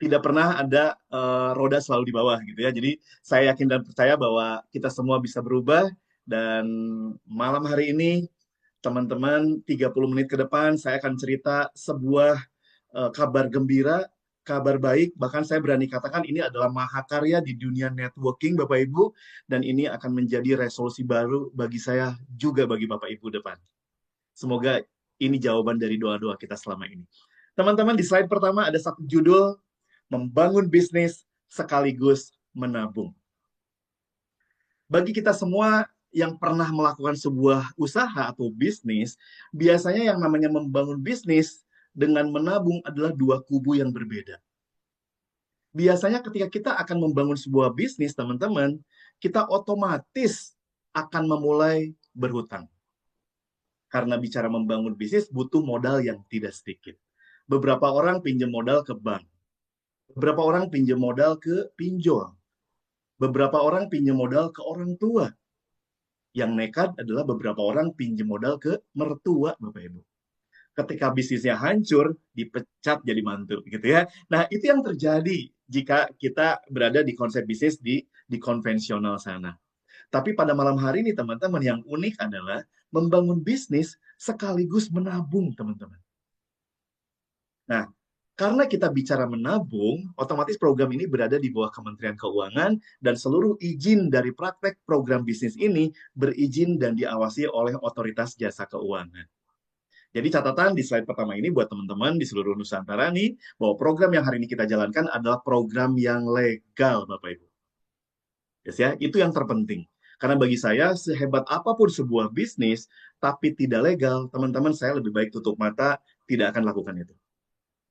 tidak pernah ada roda selalu di bawah gitu ya. Jadi saya yakin dan percaya bahwa kita semua bisa berubah dan malam hari ini teman-teman 30 menit ke depan saya akan cerita sebuah kabar gembira, kabar baik, bahkan saya berani katakan ini adalah mahakarya di dunia networking Bapak Ibu dan ini akan menjadi resolusi baru bagi saya juga bagi Bapak Ibu depan. Semoga ini jawaban dari doa-doa kita selama ini. Teman-teman, di slide pertama ada satu judul, membangun bisnis sekaligus menabung. Bagi kita semua yang pernah melakukan sebuah usaha atau bisnis, biasanya yang namanya membangun bisnis dengan menabung adalah dua kubu yang berbeda. Biasanya ketika kita akan membangun sebuah bisnis, teman-teman, kita otomatis akan memulai berhutang. Karena bicara membangun bisnis butuh modal yang tidak sedikit. Beberapa orang pinjam modal ke bank. Beberapa orang pinjam modal ke pinjol. Beberapa orang pinjam modal ke orang tua. Yang nekat adalah beberapa orang pinjam modal ke mertua, Bapak Ibu. Ketika bisnisnya hancur, dipecat jadi mantu, gitu ya. Nah, itu yang terjadi jika kita berada di konsep bisnis di konvensional sana. Tapi pada malam hari ini, teman-teman, yang unik adalah membangun bisnis sekaligus menabung, teman-teman. Nah, karena kita bicara menabung, otomatis program ini berada di bawah Kementerian Keuangan dan seluruh izin dari praktek program bisnis ini berizin dan diawasi oleh Otoritas Jasa Keuangan. Jadi catatan di slide pertama ini buat teman-teman di seluruh Nusantara nih, bahwa program yang hari ini kita jalankan adalah program yang legal, Bapak Ibu. Yes, ya, itu yang terpenting. Karena bagi saya, sehebat apapun sebuah bisnis, tapi tidak legal, teman-teman saya lebih baik tutup mata, tidak akan lakukan itu.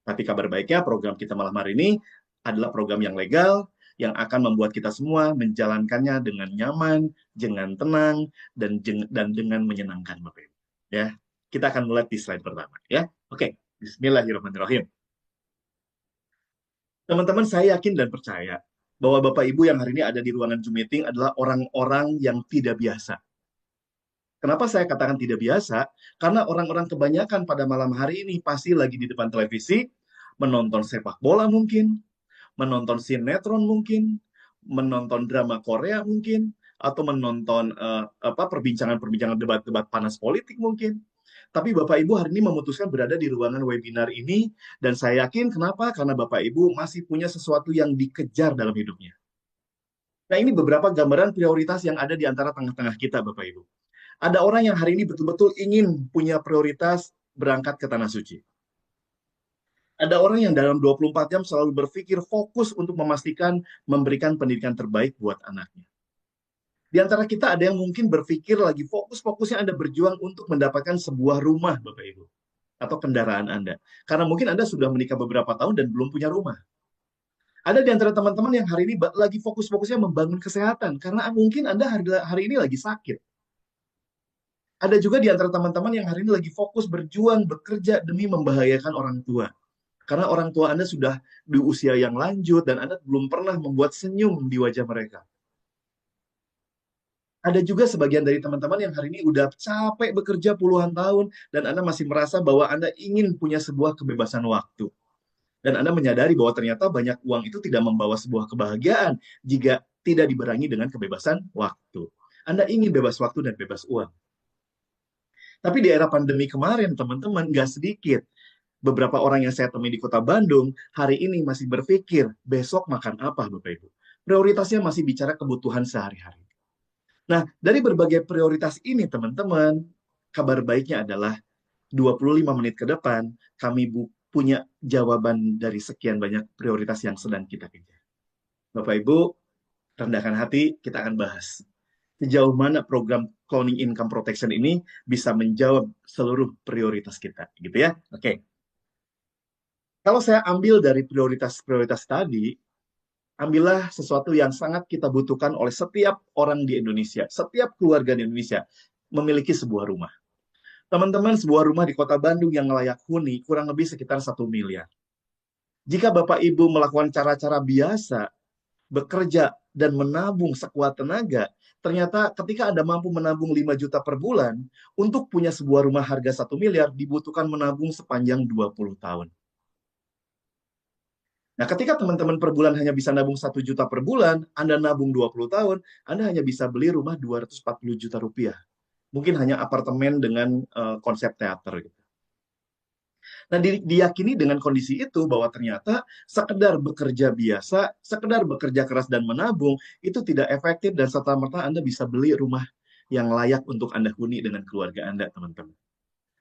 Tapi kabar baiknya program kita malam hari ini adalah program yang legal, yang akan membuat kita semua menjalankannya dengan nyaman, dengan tenang, dan dengan menyenangkan, Bapak Ibu. Ya, kita akan mulai di slide pertama. Ya, oke. Bismillahirrahmanirrahim. Teman-teman, saya yakin dan percaya bahwa Bapak Ibu yang hari ini ada di ruangan Zoom meeting adalah orang-orang yang tidak biasa. Kenapa saya katakan tidak biasa? Karena orang-orang kebanyakan pada malam hari ini pasti lagi di depan televisi, menonton sepak bola mungkin, menonton sinetron mungkin, menonton drama Korea mungkin, atau menonton perbincangan-perbincangan debat-debat panas politik mungkin. Tapi Bapak Ibu hari ini memutuskan berada di ruangan webinar ini, dan saya yakin kenapa? Karena Bapak Ibu masih punya sesuatu yang dikejar dalam hidupnya. Nah, ini beberapa gambaran prioritas yang ada di antara tengah-tengah kita, Bapak Ibu. Ada orang yang hari ini betul-betul ingin punya prioritas berangkat ke Tanah Suci. Ada orang yang dalam 24 jam selalu berpikir fokus untuk memastikan memberikan pendidikan terbaik buat anaknya. Di antara kita ada yang mungkin berpikir lagi fokus-fokusnya Anda berjuang untuk mendapatkan sebuah rumah, Bapak Ibu, atau kendaraan Anda. Karena mungkin Anda sudah menikah beberapa tahun dan belum punya rumah. Ada di antara teman-teman yang hari ini lagi fokus-fokusnya membangun kesehatan, karena mungkin Anda hari ini lagi sakit. Ada juga di antara teman-teman yang hari ini lagi fokus berjuang, bekerja demi membahagiakan orang tua. Karena orang tua Anda sudah di usia yang lanjut dan Anda belum pernah membuat senyum di wajah mereka. Ada juga sebagian dari teman-teman yang hari ini udah capek bekerja puluhan tahun dan Anda masih merasa bahwa Anda ingin punya sebuah kebebasan waktu. Dan Anda menyadari bahwa ternyata banyak uang itu tidak membawa sebuah kebahagiaan jika tidak dibarengi dengan kebebasan waktu. Anda ingin bebas waktu dan bebas uang. Tapi di era pandemi kemarin, teman-teman, nggak sedikit beberapa orang yang saya temui di kota Bandung hari ini masih berpikir besok makan apa, Bapak Ibu. Prioritasnya masih bicara kebutuhan sehari-hari. Nah, dari berbagai prioritas ini, teman-teman, kabar baiknya adalah 25 menit ke depan kami punya jawaban dari sekian banyak prioritas yang sedang kita kejar. Bapak Ibu, rendahkan hati, kita akan bahas sejauh mana program cloning income protection ini bisa menjawab seluruh prioritas kita, gitu ya. Oke. Kalau saya ambil dari prioritas-prioritas tadi, ambillah sesuatu yang sangat kita butuhkan oleh setiap orang di Indonesia, setiap keluarga di Indonesia, memiliki sebuah rumah. Teman-teman, sebuah rumah di kota Bandung yang layak huni kurang lebih sekitar 1 miliar. Jika Bapak Ibu melakukan cara-cara biasa, bekerja dan menabung sekuat tenaga, ternyata ketika Anda mampu menabung 5 juta per bulan, untuk punya sebuah rumah harga 1 miliar dibutuhkan menabung sepanjang 20 tahun. Nah, ketika teman-teman per bulan hanya bisa nabung 1 juta per bulan, Anda nabung 20 tahun, Anda hanya bisa beli rumah 240 juta rupiah. Mungkin hanya apartemen dengan konsep teater gitu. Nah, diyakini dengan kondisi itu bahwa ternyata sekedar bekerja biasa, sekedar bekerja keras dan menabung, itu tidak efektif dan serta-merta Anda bisa beli rumah yang layak untuk Anda huni dengan keluarga Anda, teman-teman.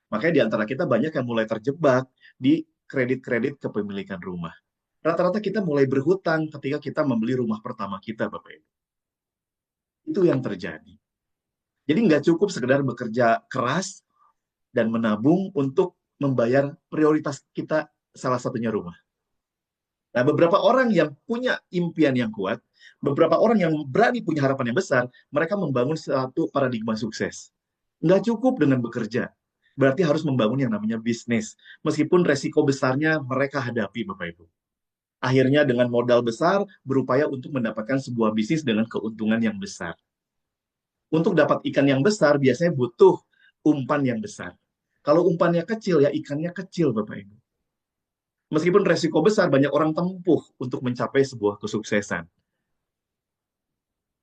Makanya di antara kita banyak yang mulai terjebak di kredit-kredit kepemilikan rumah. Rata-rata kita mulai berhutang ketika kita membeli rumah pertama kita, Bapak Ibu. Itu yang terjadi. Jadi nggak cukup sekedar bekerja keras dan menabung untuk membayar prioritas kita, salah satunya rumah. Nah, beberapa orang yang punya impian yang kuat, beberapa orang yang berani punya harapan yang besar, mereka membangun suatu paradigma sukses. Nggak cukup dengan bekerja, berarti harus membangun yang namanya bisnis. Meskipun resiko besarnya mereka hadapi, Bapak Ibu. Akhirnya dengan modal besar, berupaya untuk mendapatkan sebuah bisnis dengan keuntungan yang besar. Untuk dapat ikan yang besar, biasanya butuh umpan yang besar. Kalau umpannya kecil, ya ikannya kecil, Bapak Ibu. Meskipun resiko besar, banyak orang tempuh untuk mencapai sebuah kesuksesan.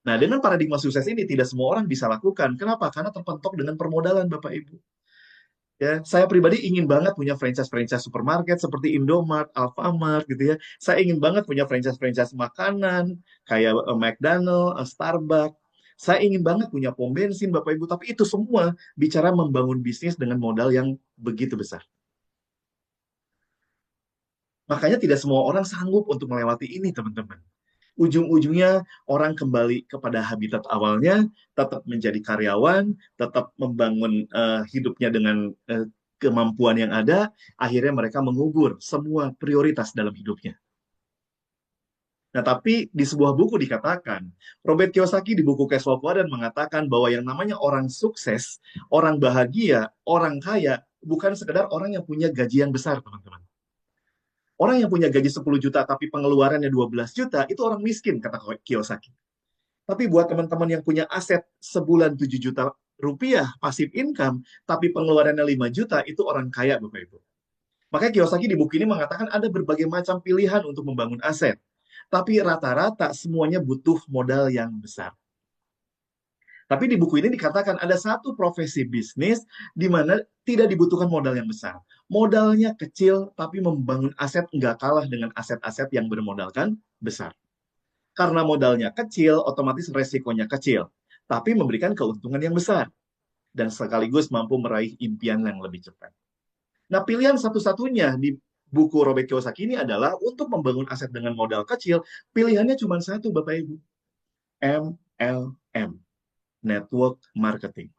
Nah, dengan paradigma sukses ini tidak semua orang bisa lakukan. Kenapa? Karena terpentok dengan permodalan, Bapak Ibu. Ya, saya pribadi ingin banget punya franchise-franchise supermarket seperti Indomart, Alfamart gitu ya. Saya ingin banget punya franchise-franchise makanan kayak McDonald, Starbucks. Saya ingin banget punya pom bensin, Bapak Ibu. Tapi itu semua bicara membangun bisnis dengan modal yang begitu besar. Makanya tidak semua orang sanggup untuk melewati ini, teman-teman. Ujung-ujungnya orang kembali kepada habitat awalnya, tetap menjadi karyawan, tetap membangun hidupnya dengan kemampuan yang ada, akhirnya mereka mengubur semua prioritas dalam hidupnya. Nah, tapi di sebuah buku dikatakan, Robert Kiyosaki di buku Cash Flow Quadrant mengatakan bahwa yang namanya orang sukses, orang bahagia, orang kaya, bukan sekedar orang yang punya gaji yang besar, teman-teman. Orang yang punya gaji 10 juta tapi pengeluarannya 12 juta, itu orang miskin, kata Kiyosaki. Tapi buat teman-teman yang punya aset sebulan 7 juta rupiah pasif income, tapi pengeluarannya 5 juta, itu orang kaya, Bapak Ibu. Makanya Kiyosaki di buku ini mengatakan ada berbagai macam pilihan untuk membangun aset. Tapi rata-rata semuanya butuh modal yang besar. Tapi di buku ini dikatakan ada satu profesi bisnis di mana tidak dibutuhkan modal yang besar. Modalnya kecil, tapi membangun aset nggak kalah dengan aset-aset yang bermodalkan besar. Karena modalnya kecil, otomatis resikonya kecil, tapi memberikan keuntungan yang besar dan sekaligus mampu meraih impian yang lebih cepat. Nah, pilihan satu-satunya di buku Robert Kiyosaki ini adalah untuk membangun aset dengan modal kecil, pilihannya cuma satu, Bapak Ibu. MLM, Network Marketing.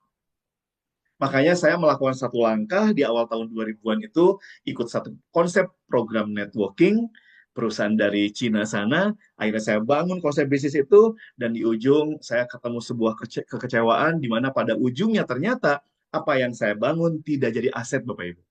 Makanya saya melakukan satu langkah di awal tahun 2000-an itu, ikut satu konsep program networking, perusahaan dari Cina sana, akhirnya saya bangun konsep bisnis itu, dan di ujung saya ketemu sebuah kekecewaan, di mana pada ujungnya ternyata apa yang saya bangun tidak jadi aset, Bapak Ibu.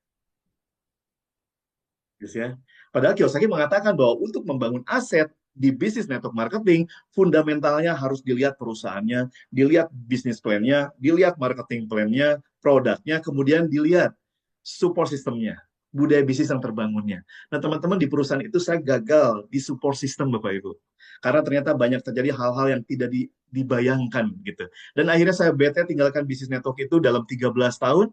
Gitu ya. Padahal Kiyosaki mengatakan bahwa untuk membangun aset di bisnis network marketing, fundamentalnya harus dilihat perusahaannya, dilihat bisnis plan-nya, dilihat marketing plan-nya, produknya, kemudian dilihat support sistemnya, budaya bisnis yang terbangunnya. Nah, teman-teman, di perusahaan itu saya gagal di support system, Bapak Ibu. Karena ternyata banyak terjadi hal-hal yang tidak dibayangkan gitu. Dan akhirnya saya bete tinggalkan bisnis network itu dalam 13 tahun,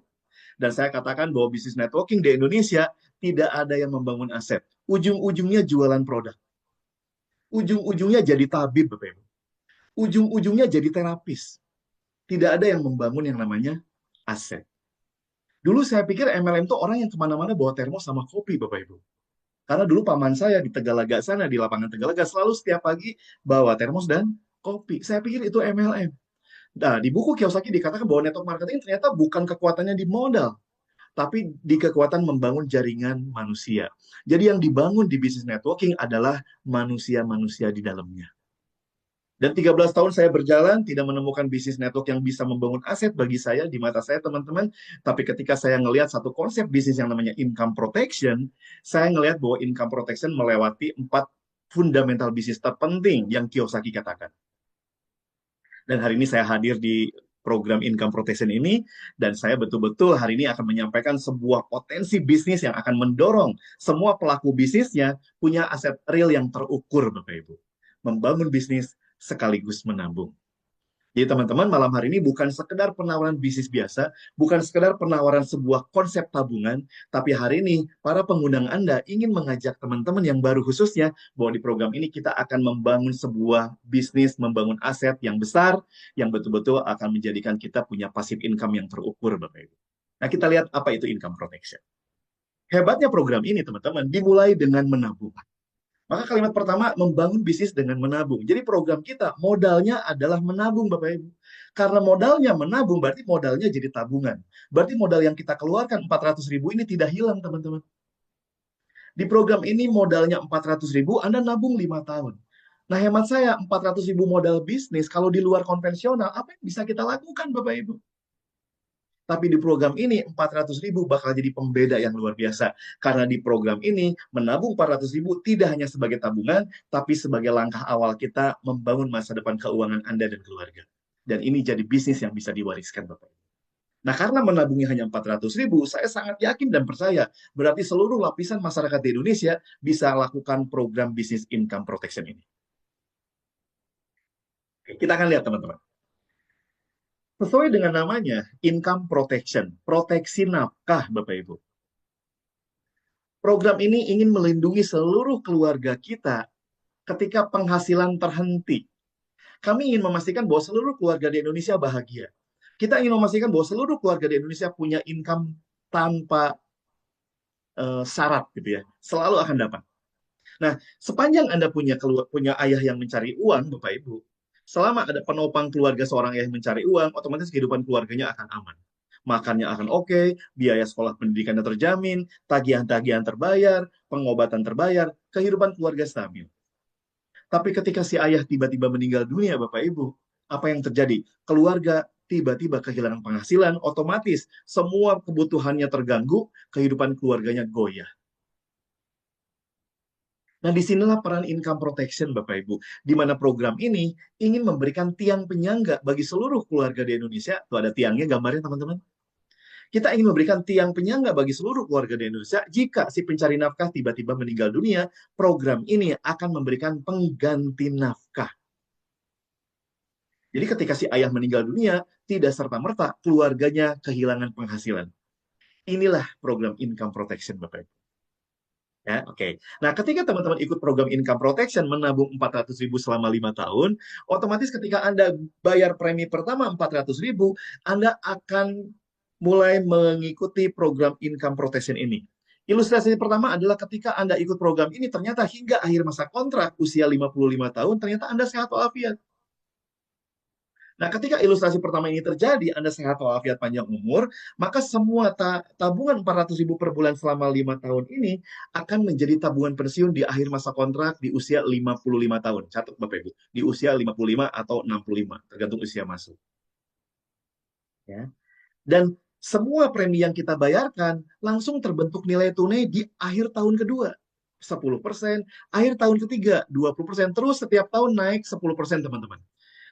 dan saya katakan bahwa bisnis networking di Indonesia tidak ada yang membangun aset. Ujung-ujungnya jualan produk. Ujung-ujungnya jadi tabib, Bapak Ibu. Ujung-ujungnya jadi terapis. Tidak ada yang membangun yang namanya aset. Dulu saya pikir MLM itu orang yang kemana-mana bawa termos sama kopi, Bapak Ibu. Karena dulu paman saya di Tegalaga sana, di lapangan Tegalaga, selalu setiap pagi bawa termos dan kopi. Saya pikir itu MLM. Nah, di buku Kiyosaki dikatakan bahwa network marketing ternyata bukan kekuatannya di modal, tapi di kekuatan membangun jaringan manusia. Jadi yang dibangun di bisnis networking adalah manusia-manusia di dalamnya. Dan 13 tahun saya berjalan, tidak menemukan bisnis network yang bisa membangun aset bagi saya, di mata saya teman-teman. Tapi ketika saya ngelihat satu konsep bisnis yang namanya income protection, saya ngelihat bahwa income protection melewati 4 fundamental bisnis terpenting yang Kiyosaki katakan. Dan hari ini saya hadir di program income protection ini, dan saya betul-betul hari ini akan menyampaikan sebuah potensi bisnis yang akan mendorong semua pelaku bisnisnya punya aset real yang terukur, Bapak Ibu. Membangun bisnis sekaligus menabung. Jadi teman-teman, malam hari ini bukan sekedar penawaran bisnis biasa, bukan sekedar penawaran sebuah konsep tabungan, tapi hari ini para pengundang Anda ingin mengajak teman-teman yang baru khususnya bahwa di program ini kita akan membangun sebuah bisnis, membangun aset yang besar, yang betul-betul akan menjadikan kita punya passive income yang terukur, Bapak Ibu. Nah, kita lihat apa itu income protection. Hebatnya program ini, teman-teman, dimulai dengan menabung. Maka kalimat pertama, membangun bisnis dengan menabung. Jadi program kita modalnya adalah menabung, Bapak Ibu. Karena modalnya menabung, berarti modalnya jadi tabungan. Berarti modal yang kita keluarkan 400.000 ini tidak hilang, teman-teman. Di program ini modalnya 400.000, Anda nabung 5 tahun. Nah, hemat saya, 400.000 modal bisnis, kalau di luar konvensional, apa yang bisa kita lakukan, Bapak Ibu? Tapi di program ini 400.000 bakal jadi pembeda yang luar biasa. Karena di program ini menabung 400.000 tidak hanya sebagai tabungan, tapi sebagai langkah awal kita membangun masa depan keuangan Anda dan keluarga. Dan ini jadi bisnis yang bisa diwariskan, Bapak. Nah, karena menabungnya hanya 400.000, saya sangat yakin dan percaya berarti seluruh lapisan masyarakat di Indonesia bisa lakukan program bisnis income protection ini. Kita akan lihat, teman-teman. Sesuai dengan namanya, income protection, proteksi nafkah, Bapak Ibu. Program ini ingin melindungi seluruh keluarga kita ketika penghasilan terhenti. Kami ingin memastikan bahwa seluruh keluarga di Indonesia bahagia. Kita ingin memastikan bahwa seluruh keluarga di Indonesia punya income tanpa syarat, gitu ya. Selalu akan dapat. Nah, sepanjang Anda punya ayah yang mencari uang, Bapak Ibu, selama ada penopang keluarga seorang ayah yang mencari uang, otomatis kehidupan keluarganya akan aman. Makannya akan oke, biaya sekolah pendidikannya terjamin, tagihan-tagihan terbayar, pengobatan terbayar, kehidupan keluarga stabil. Tapi ketika si ayah tiba-tiba meninggal dunia, Bapak Ibu, apa yang terjadi? Keluarga tiba-tiba kehilangan penghasilan, otomatis semua kebutuhannya terganggu, kehidupan keluarganya goyah. Nah, disinilah peran income protection, Bapak Ibu, di mana program ini ingin memberikan tiang penyangga bagi seluruh keluarga di Indonesia. Tuh ada tiangnya, gambarnya, teman-teman. Kita ingin memberikan tiang penyangga bagi seluruh keluarga di Indonesia. Jika si pencari nafkah tiba-tiba meninggal dunia, program ini akan memberikan pengganti nafkah. Jadi ketika si ayah meninggal dunia, tidak serta-merta keluarganya kehilangan penghasilan. Inilah program income protection, Bapak Ibu. Ya, oke. Nah, ketika teman-teman ikut program income protection, menabung 400.000 selama 5 tahun, otomatis ketika Anda bayar premi pertama 400.000, Anda akan mulai mengikuti program income protection ini. Ilustrasi pertama adalah ketika Anda ikut program ini, ternyata hingga akhir masa kontrak usia 55 tahun, ternyata Anda sehat walafiat. Nah, ketika ilustrasi pertama ini terjadi, Anda sehat walafiat panjang umur, maka semua tabungan 400.000 per bulan selama 5 tahun ini akan menjadi tabungan pensiun di akhir masa kontrak di usia 55 tahun. Catat Bapak Ibu, di usia 55 atau 65, tergantung usia masuk. Ya. Dan semua premi yang kita bayarkan langsung terbentuk nilai tunai di akhir tahun kedua. 10%, akhir tahun ketiga 20%, terus setiap tahun naik 10%, teman-teman.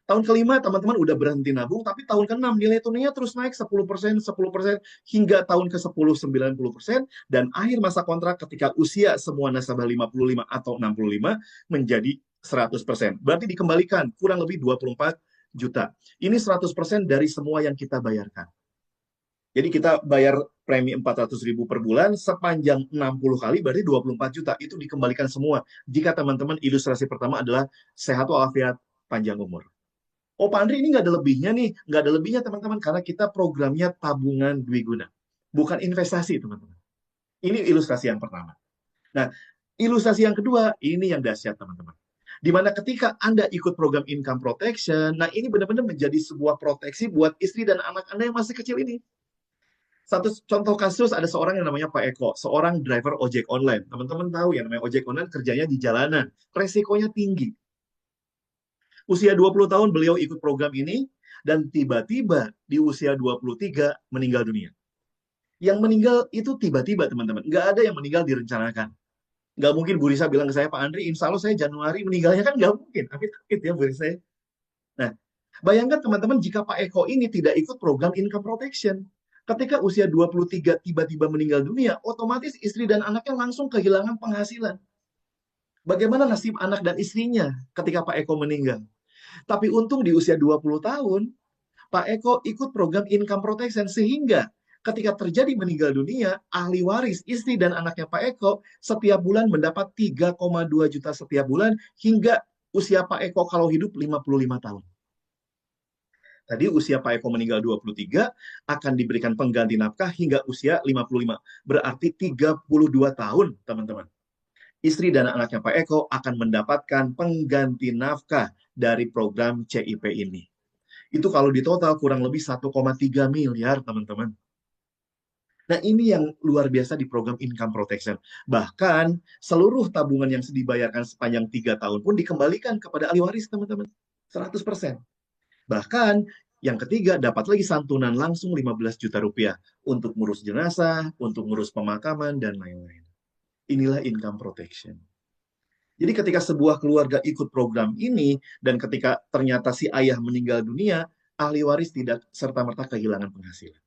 Tahun kelima, teman-teman udah berhenti nabung, tapi tahun ke-6 nilai tunainya terus naik 10%, 10%, hingga tahun ke-10, 90%, dan akhir masa kontrak ketika usia semua nasabah 55 atau 65 menjadi 100%. Berarti dikembalikan kurang lebih 24 juta. Ini 100% dari semua yang kita bayarkan. Jadi kita bayar premi 400.000 per bulan sepanjang 60 kali, berarti 24 juta. Itu dikembalikan semua. Jika teman-teman ilustrasi pertama adalah sehat walafiat panjang umur. Oh, Pak Andri, ini nggak ada lebihnya nih. Nggak ada lebihnya, teman-teman, karena kita programnya tabungan dwiguna. Bukan investasi, teman-teman. Ini ilustrasi yang pertama. Nah, ilustrasi yang kedua, ini yang dahsyat, teman-teman. Di mana ketika Anda ikut program income protection, nah ini benar-benar menjadi sebuah proteksi buat istri dan anak Anda yang masih kecil ini. Satu contoh kasus, ada seorang yang namanya Pak Eko, seorang driver ojek online. Teman-teman tahu ya, namanya ojek online kerjanya di jalanan. Resikonya tinggi. Usia 20 tahun beliau ikut program ini, dan tiba-tiba di usia 23 meninggal dunia. Yang meninggal itu tiba-tiba, teman-teman. Nggak ada yang meninggal direncanakan. Nggak mungkin Bu Risa bilang ke saya, Pak Andri, insya Allah saya Januari meninggalnya, kan nggak mungkin. Amit-amit ya Bu Risa. Nah, Bayangkan teman-teman jika Pak Eko ini tidak ikut program income protection. Ketika usia 23 tiba-tiba meninggal dunia, otomatis istri dan anaknya langsung kehilangan penghasilan. Bagaimana nasib anak dan istrinya ketika Pak Eko meninggal? Tapi untung di usia 20 tahun, Pak Eko ikut program income protection sehingga ketika terjadi meninggal dunia, ahli waris istri dan anaknya Pak Eko setiap bulan mendapat 3,2 juta setiap bulan hingga usia Pak Eko kalau hidup 55 tahun. Tadi usia Pak Eko meninggal 23, akan diberikan pengganti nafkah hingga usia 55. Berarti 32 tahun, teman-teman. Istri dan anaknya Pak Eko akan mendapatkan pengganti nafkah dari program CIP ini. Itu kalau di total kurang lebih 1,3 miliar, teman-teman. Nah, ini yang luar biasa di program income protection. Bahkan, seluruh tabungan yang dibayarkan sepanjang 3 tahun pun dikembalikan kepada ahli waris, teman-teman. 100%. Bahkan, yang ketiga, dapat lagi santunan langsung 15 juta rupiah untuk ngurus jenazah, untuk ngurus pemakaman, dan lain-lain. Inilah income protection. Jadi ketika sebuah keluarga ikut program ini, dan ketika ternyata si ayah meninggal dunia, ahli waris tidak serta-merta kehilangan penghasilan.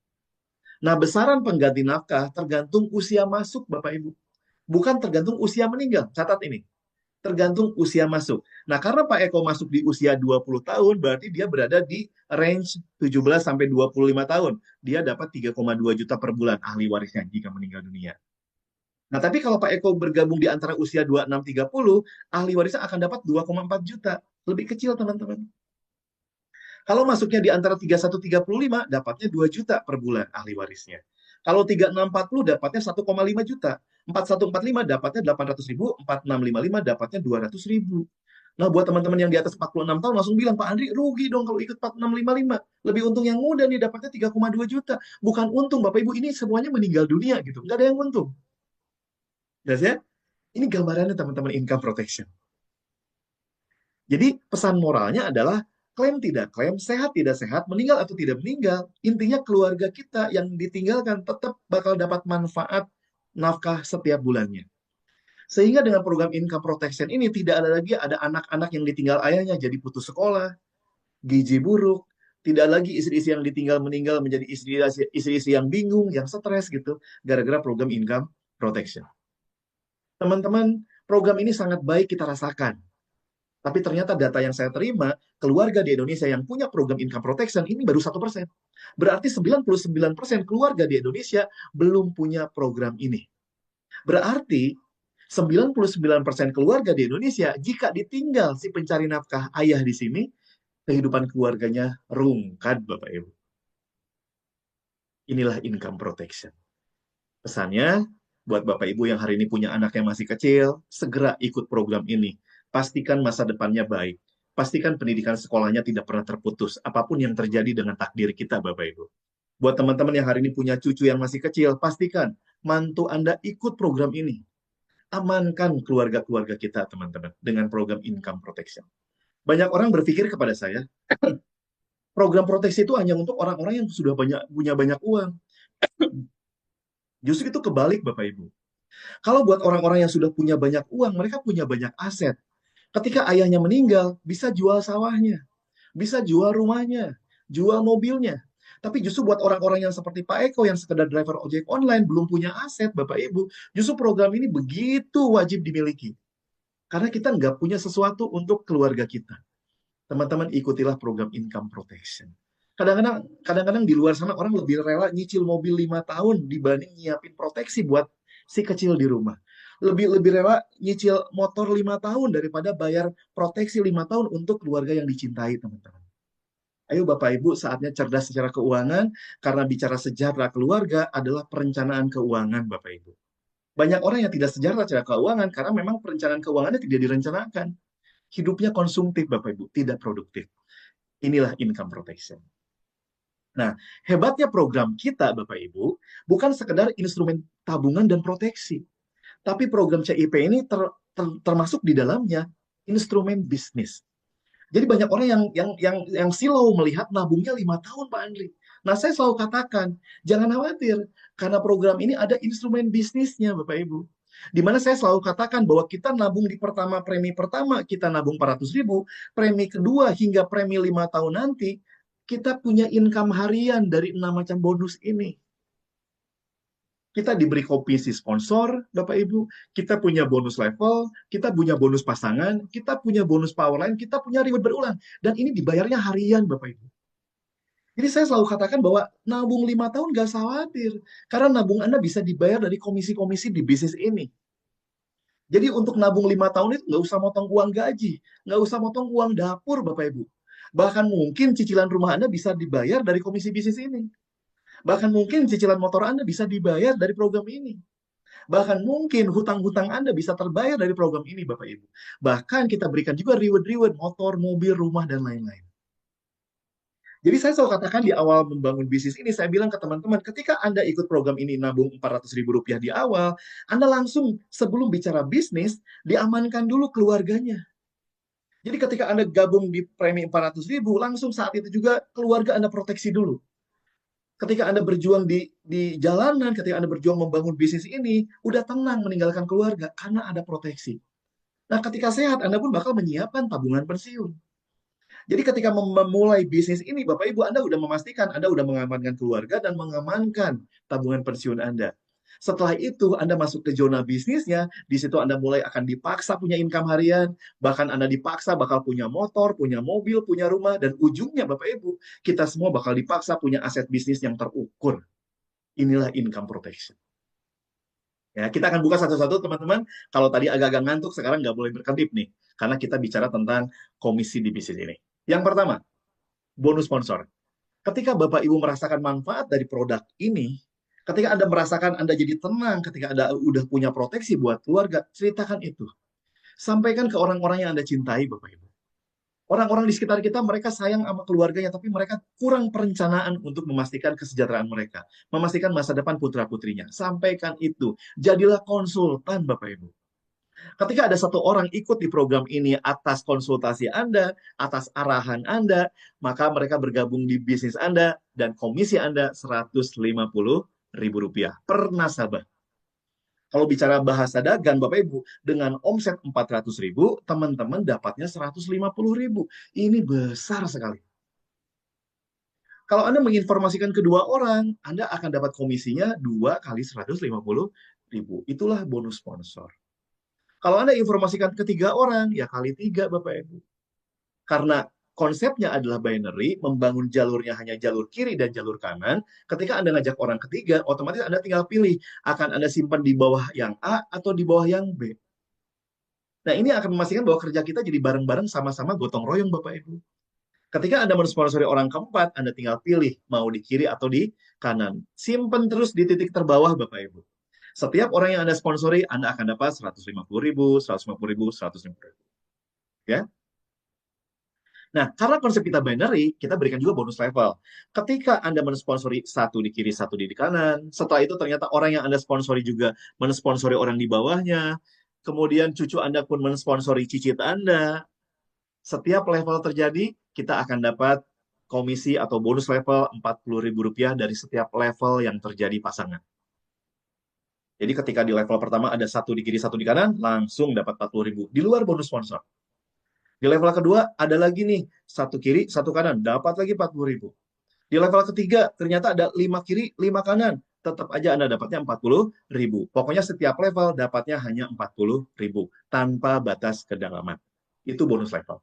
Nah, besaran pengganti nafkah tergantung usia masuk, Bapak Ibu. Bukan tergantung usia meninggal. Catat ini. Tergantung usia masuk. Nah, karena Pak Eko masuk di usia 20 tahun, berarti dia berada di range 17 sampai 25 tahun. Dia dapat 3,2 juta per bulan ahli warisnya jika meninggal dunia. Nah, tapi kalau Pak Eko bergabung di antara usia 26-30, ahli warisnya akan dapat 2,4 juta. Lebih kecil, teman-teman. Kalau masuknya di antara 31-35, dapatnya 2 juta per bulan ahli warisnya. Kalau 36-40 dapatnya 1,5 juta. 4145 dapatnya 800 ribu, 4655 dapatnya 200 ribu. Nah, buat teman-teman yang di atas 46 tahun langsung bilang, Pak Andri, rugi dong kalau ikut 4655. Lebih untung yang muda nih, dapatnya 3,2 juta. Bukan untung, Bapak Ibu, ini semuanya meninggal dunia gitu. Nggak ada yang untung. Jelas ya? Ini gambarannya teman-teman income protection. Jadi pesan moralnya adalah klaim tidak klaim, sehat tidak sehat, meninggal atau tidak meninggal, intinya keluarga kita yang ditinggalkan tetap bakal dapat manfaat nafkah setiap bulannya. Sehingga dengan program income protection ini tidak ada lagi ada anak-anak yang ditinggal ayahnya jadi putus sekolah, gizi buruk, tidak lagi istri-istri yang ditinggal meninggal menjadi istri-istri yang bingung, yang stres gitu, gara-gara program income protection. Teman-teman, program ini sangat baik kita rasakan. Tapi ternyata data yang saya terima, keluarga di Indonesia yang punya program income protection ini baru 1%. Berarti 99% keluarga di Indonesia belum punya program ini. Berarti 99% keluarga di Indonesia, jika ditinggal si pencari nafkah ayah di sini, kehidupan keluarganya rungkad, Bapak Ibu. Inilah income protection. Pesannya, buat Bapak Ibu yang hari ini punya anak yang masih kecil, segera ikut program ini. Pastikan masa depannya baik. Pastikan pendidikan sekolahnya tidak pernah terputus. Apapun yang terjadi dengan takdir kita, Bapak Ibu. Buat teman-teman yang hari ini punya cucu yang masih kecil, pastikan mantu Anda ikut program ini. Amankan keluarga-keluarga kita, teman-teman, dengan program income protection. Banyak orang berpikir kepada saya, program proteksi itu hanya untuk orang-orang yang sudah punya banyak uang. Justru itu kebalik, Bapak Ibu. Kalau buat orang-orang yang sudah punya banyak uang, mereka punya banyak aset. Ketika ayahnya meninggal, bisa jual sawahnya, bisa jual rumahnya, jual mobilnya. Tapi justru buat orang-orang yang seperti Pak Eko yang sekedar driver ojek online, belum punya aset, Bapak Ibu, justru program ini begitu wajib dimiliki. Karena kita nggak punya sesuatu untuk keluarga kita. Teman-teman ikutilah program income protection. Kadang-kadang di luar sana orang lebih rela nyicil mobil 5 tahun dibanding nyiapin proteksi buat si kecil di rumah. Lebih rela nyicil motor 5 tahun daripada bayar proteksi 5 tahun untuk keluarga yang dicintai, teman-teman. Ayo Bapak Ibu, saatnya cerdas secara keuangan, karena bicara sejahtera keluarga adalah perencanaan keuangan, Bapak Ibu. Banyak orang yang tidak sejahtera secara keuangan karena memang perencanaan keuangannya tidak direncanakan. Hidupnya konsumtif, Bapak Ibu, tidak produktif. Inilah income protection. Nah, hebatnya program kita, Bapak Ibu, bukan sekedar instrumen tabungan dan proteksi. Tapi program CIP ini termasuk di dalamnya instrumen bisnis. Jadi banyak orang yang silau melihat nabungnya 5 tahun, Pak Andri. Nah, saya selalu katakan, jangan khawatir, karena program ini ada instrumen bisnisnya, Bapak Ibu. Di mana saya selalu katakan bahwa kita nabung di premi pertama, kita nabung 400.000, premi kedua hingga premi 5 tahun nanti, kita punya income harian dari 6 macam bonus ini. Kita diberi komisi sponsor, Bapak Ibu, kita punya bonus level, kita punya bonus pasangan, kita punya bonus powerline, kita punya reward berulang. Dan ini dibayarnya harian, Bapak Ibu. Jadi saya selalu katakan bahwa nabung 5 tahun gak khawatir. Karena nabung Anda bisa dibayar dari komisi-komisi di bisnis ini. Jadi untuk nabung 5 tahun itu nggak usah motong uang gaji, nggak usah motong uang dapur, Bapak Ibu. Bahkan mungkin cicilan rumah Anda bisa dibayar dari komisi bisnis ini. Bahkan mungkin cicilan motor Anda bisa dibayar dari program ini. Bahkan mungkin hutang-hutang Anda bisa terbayar dari program ini, Bapak Ibu. Bahkan kita berikan juga reward-reward, motor, mobil, rumah, dan lain-lain. Jadi saya selalu katakan di awal membangun bisnis ini, saya bilang ke teman-teman, ketika Anda ikut program ini nabung Rp400.000 di awal, Anda langsung sebelum bicara bisnis, diamankan dulu keluarganya. Jadi ketika Anda gabung di premi 400.000, langsung saat itu juga keluarga Anda proteksi dulu. Ketika Anda berjuang di jalanan, ketika Anda berjuang membangun bisnis ini, udah tenang meninggalkan keluarga karena ada proteksi. Nah, ketika sehat, Anda pun bakal menyiapkan tabungan pensiun. Jadi ketika memulai bisnis ini, Bapak Ibu, Anda udah memastikan Anda udah mengamankan keluarga dan mengamankan tabungan pensiun Anda. Setelah itu, Anda masuk ke zona bisnisnya, di situ Anda mulai akan dipaksa punya income harian, bahkan Anda dipaksa bakal punya motor, punya mobil, punya rumah, dan ujungnya Bapak Ibu, kita semua bakal dipaksa punya aset bisnis yang terukur. Inilah income protection. Ya, kita akan buka satu-satu teman-teman. Kalau tadi agak-agak ngantuk, sekarang nggak boleh berkedip nih. Karena kita bicara tentang komisi di bisnis ini. Yang pertama, bonus sponsor. Ketika Bapak Ibu merasakan manfaat dari produk ini, ketika Anda merasakan Anda jadi tenang, ketika Anda udah punya proteksi buat keluarga, ceritakan itu. Sampaikan ke orang-orang yang Anda cintai, Bapak Ibu. Orang-orang di sekitar kita, mereka sayang sama keluarganya, tapi mereka kurang perencanaan untuk memastikan kesejahteraan mereka, memastikan masa depan putra-putrinya. Sampaikan itu. Jadilah konsultan, Bapak Ibu. Ketika ada satu orang ikut di program ini atas konsultasi Anda, atas arahan Anda, maka mereka bergabung di bisnis Anda dan komisi Anda Rp150.000 per nasabah. Kalau bicara bahasa dagang, Bapak Ibu, dengan omset 400.000, teman-teman dapatnya 150.000. Ini besar sekali. Kalau Anda menginformasikan kedua orang, Anda akan dapat komisinya 2 kali 150.000. Itulah bonus sponsor. Kalau Anda informasikan ketiga orang, ya kali 3, Bapak Ibu. Karena konsepnya adalah binary, membangun jalurnya hanya jalur kiri dan jalur kanan. Ketika Anda ngajak orang ketiga, otomatis Anda tinggal pilih, akan Anda simpan di bawah yang A atau di bawah yang B. Nah, ini akan memastikan bahwa kerja kita jadi bareng-bareng sama-sama gotong royong, Bapak Ibu. Ketika Anda mensponsori orang keempat, Anda tinggal pilih mau di kiri atau di kanan. Simpan terus di titik terbawah, Bapak Ibu. Setiap orang yang Anda sponsori, Anda akan dapat 150.000, 150.000, 150.000. Ya. Nah, karena konsep kita binary, kita berikan juga bonus level. Ketika Anda mensponsori satu di kiri, satu di kanan, setelah itu ternyata orang yang Anda sponsori juga mensponsori orang di bawahnya, kemudian cucu Anda pun mensponsori cicit Anda, setiap level terjadi, kita akan dapat komisi atau bonus level Rp40.000 dari setiap level yang terjadi pasangan. Jadi ketika di level pertama ada satu di kiri, satu di kanan, langsung dapat 40.000. Di luar bonus sponsor. Di level kedua ada lagi nih, satu kiri, satu kanan, dapat lagi 40.000. Di level ketiga ternyata ada 5 kiri, 5 kanan. Tetap aja Anda dapatnya 40.000. Pokoknya setiap level dapatnya hanya 40.000. Tanpa batas kedalaman. Itu bonus level.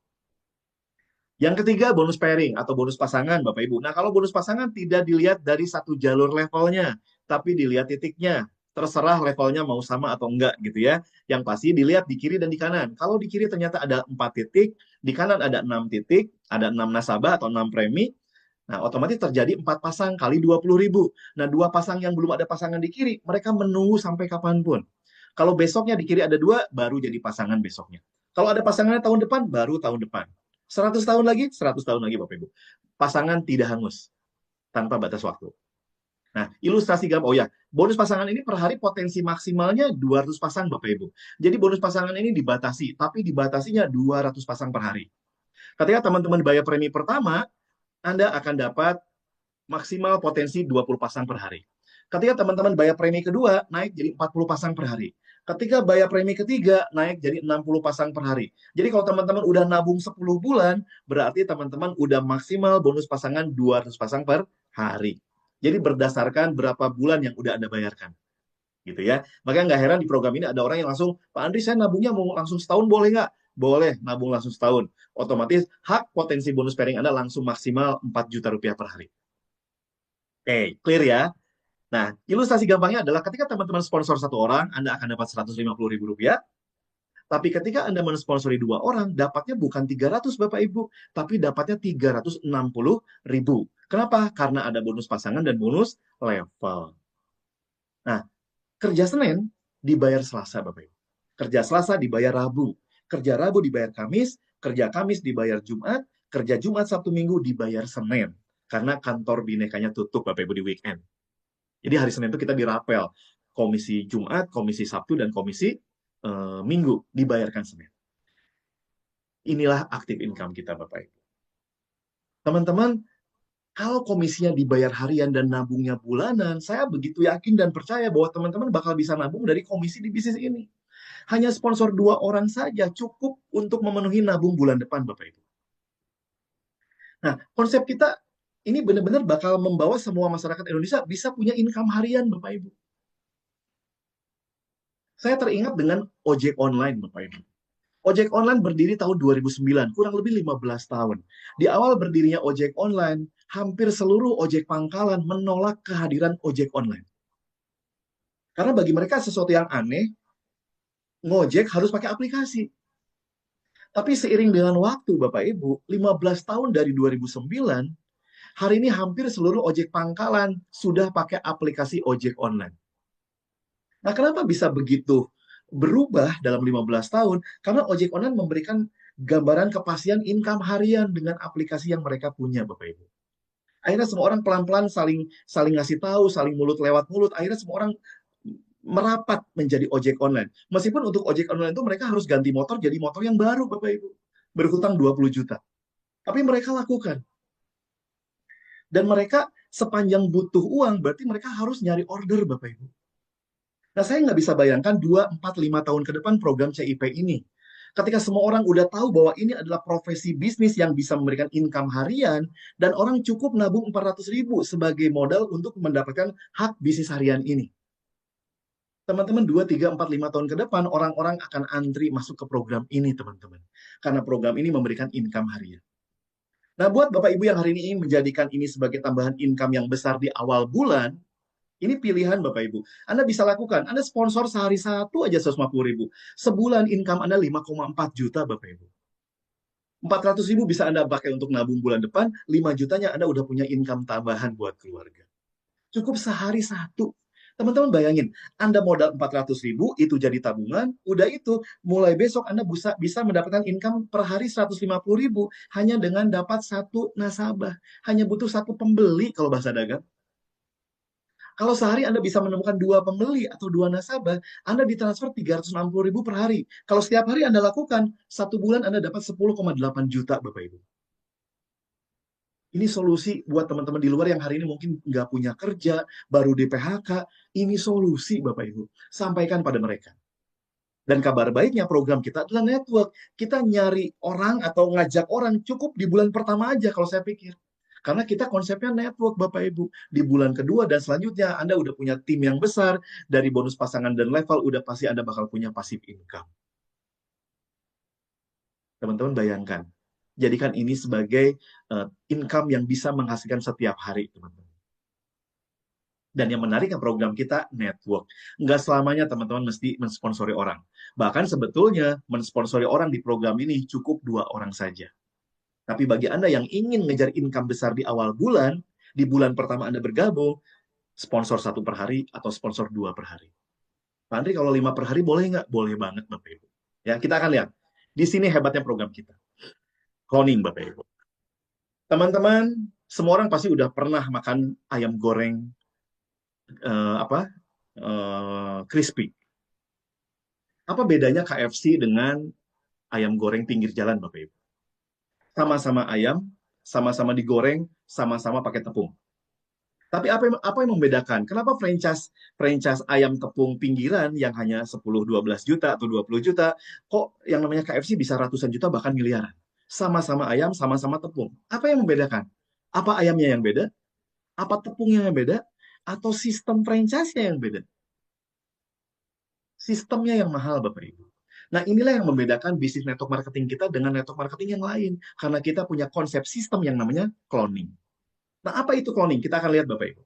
Yang ketiga, bonus pairing atau bonus pasangan, Bapak Ibu. Nah, kalau bonus pasangan tidak dilihat dari satu jalur levelnya, tapi dilihat titiknya. Terserah levelnya mau sama atau enggak gitu ya. Yang pasti dilihat di kiri dan di kanan. Kalau di kiri ternyata ada 4 titik, di kanan ada 6 titik, ada 6 nasabah atau 6 premi. Nah, otomatis terjadi 4 pasang kali 20.000. Nah, 2 pasang yang belum ada pasangan di kiri, mereka menunggu sampai kapanpun. Kalau besoknya di kiri ada 2, baru jadi pasangan besoknya. Kalau ada pasangannya tahun depan, baru tahun depan. 100 tahun lagi, 100 tahun lagi, Bapak Ibu. Pasangan tidak hangus, tanpa batas waktu. Nah, ilustrasi gambar. Oh ya, bonus pasangan ini per hari potensi maksimalnya 200 pasang, Bapak Ibu. Jadi bonus pasangan ini dibatasi, tapi dibatasinya 200 pasang per hari. Ketika teman-teman bayar premi pertama, Anda akan dapat maksimal potensi 20 pasang per hari. Ketika teman-teman bayar premi kedua, naik jadi 40 pasang per hari. Ketika bayar premi ketiga, naik jadi 60 pasang per hari. Jadi kalau teman-teman udah nabung 10 bulan, berarti teman-teman udah maksimal bonus pasangan 200 pasang per hari. Jadi berdasarkan berapa bulan yang udah Anda bayarkan. Gitu ya. Makanya nggak heran di program ini ada orang yang langsung, Pak Andri saya nabungnya mau langsung setahun boleh nggak? Boleh, nabung langsung setahun. Otomatis hak potensi bonus pairing Anda langsung maksimal 4 juta rupiah per hari. Oke, clear ya? Nah, ilustrasi gampangnya adalah ketika teman-teman sponsor satu orang, Anda akan dapat 150 ribu rupiah. Tapi ketika Anda mensponsori dua orang, dapatnya bukan 300 Bapak Ibu, tapi dapatnya 360 ribu. Kenapa? Karena ada bonus pasangan dan bonus level. Nah, kerja Senin dibayar Selasa, Bapak Ibu. Kerja Selasa dibayar Rabu. Kerja Rabu dibayar Kamis. Kerja Kamis dibayar Jumat. Kerja Jumat Sabtu Minggu dibayar Senin. Karena kantor binekanya tutup, Bapak Ibu, di weekend. Jadi hari Senin itu kita dirapel. Komisi Jumat, komisi Sabtu, dan komisi Minggu dibayarkan Senin. Inilah aktif income kita, Bapak Ibu. Teman-teman, kalau komisinya dibayar harian dan nabungnya bulanan, saya begitu yakin dan percaya bahwa teman-teman bakal bisa nabung dari komisi di bisnis ini. Hanya sponsor 2 orang saja cukup untuk memenuhi nabung bulan depan, Bapak Ibu. Nah, konsep kita ini benar-benar bakal membawa semua masyarakat Indonesia bisa punya income harian, Bapak Ibu. Saya teringat dengan ojek online, Bapak Ibu. Ojek online berdiri tahun 2009, kurang lebih 15 tahun. Di awal berdirinya ojek online, hampir seluruh ojek pangkalan menolak kehadiran ojek online. Karena bagi mereka sesuatu yang aneh, ngojek harus pakai aplikasi. Tapi seiring dengan waktu, Bapak Ibu, 15 tahun dari 2009, hari ini hampir seluruh ojek pangkalan sudah pakai aplikasi ojek online. Nah, kenapa bisa begitu berubah dalam 15 tahun? Karena ojek online memberikan gambaran kepastian income harian dengan aplikasi yang mereka punya, Bapak Ibu. Akhirnya semua orang pelan-pelan saling saling ngasih tahu, saling mulut lewat mulut. Akhirnya semua orang merapat menjadi ojek online. Meskipun untuk ojek online itu mereka harus ganti motor jadi motor yang baru, Bapak Ibu. Berhutang 20 juta. Tapi mereka lakukan. Dan mereka sepanjang butuh uang, berarti mereka harus nyari order, Bapak Ibu. Nah, saya nggak bisa bayangkan 2, 4, 5 tahun ke depan program CIP ini. Ketika semua orang udah tahu bahwa ini adalah profesi bisnis yang bisa memberikan income harian, dan orang cukup nabung 400 ribu sebagai modal untuk mendapatkan hak bisnis harian ini. Teman-teman, 2, 3, 4, 5 tahun ke depan, orang-orang akan antri masuk ke program ini, teman-teman. Karena program ini memberikan income harian. Nah, buat Bapak Ibu yang hari ini ingin menjadikan ini sebagai tambahan income yang besar di awal bulan, ini pilihan Bapak Ibu. Anda bisa lakukan. Anda sponsor sehari satu aja 150 ribu. Sebulan income Anda 5,4 juta Bapak Ibu. 400 ribu bisa Anda pakai untuk nabung bulan depan, 5 jutanya Anda udah punya income tambahan buat keluarga. Cukup sehari satu. Teman-teman bayangin, Anda modal 400 ribu, itu jadi tabungan, udah itu, mulai besok Anda bisa mendapatkan income per hari 150 ribu, hanya dengan dapat satu nasabah. Hanya butuh satu pembeli kalau bahasa dagang. Kalau sehari Anda bisa menemukan 2 pembeli atau 2 nasabah, Anda ditransfer 360 ribu per hari. Kalau setiap hari Anda lakukan, satu bulan Anda dapat 10,8 juta, Bapak Ibu. Ini solusi buat teman-teman di luar yang hari ini mungkin nggak punya kerja, baru di PHK. Ini solusi, Bapak Ibu. Sampaikan pada mereka. Dan kabar baiknya program kita adalah network. Kita nyari orang atau ngajak orang cukup di bulan pertama aja kalau saya pikir. Karena kita konsepnya network, Bapak Ibu. Di bulan kedua dan selanjutnya Anda udah punya tim yang besar, dari bonus pasangan dan level udah pasti Anda bakal punya passive income. Teman-teman bayangkan, jadikan ini sebagai income yang bisa menghasilkan setiap hari, teman-teman. Dan yang menariknya program kita network. Nggak selamanya teman-teman mesti mensponsori orang. Bahkan sebetulnya mensponsori orang di program ini cukup 2 orang saja. Tapi bagi Anda yang ingin ngejar income besar di awal bulan, di bulan pertama Anda bergabung, sponsor 1 per hari atau sponsor 2 per hari. Pak Andri, kalau 5 per hari boleh nggak? Boleh banget, Bapak Ibu. Ya, kita akan lihat. Di sini hebatnya program kita. Cloning, Bapak Ibu. Teman-teman, semua orang pasti udah pernah makan ayam goreng crispy. Apa bedanya KFC dengan ayam goreng pinggir jalan, Bapak Ibu? Sama-sama ayam, sama-sama digoreng, sama-sama pakai tepung. Tapi apa yang membedakan? Kenapa franchise franchise ayam tepung pinggiran yang hanya 10-12 juta atau 20 juta, kok yang namanya KFC bisa ratusan juta bahkan miliaran? Sama-sama ayam, sama-sama tepung. Apa yang membedakan? Apa ayamnya yang beda? Apa tepungnya yang beda? Atau sistem franchise-nya yang beda? Sistemnya yang mahal, Bapak Ibu. Nah, inilah yang membedakan bisnis network marketing kita dengan network marketing yang lain. Karena kita punya konsep sistem yang namanya cloning. Nah, apa itu cloning? Kita akan lihat, Bapak Ibu.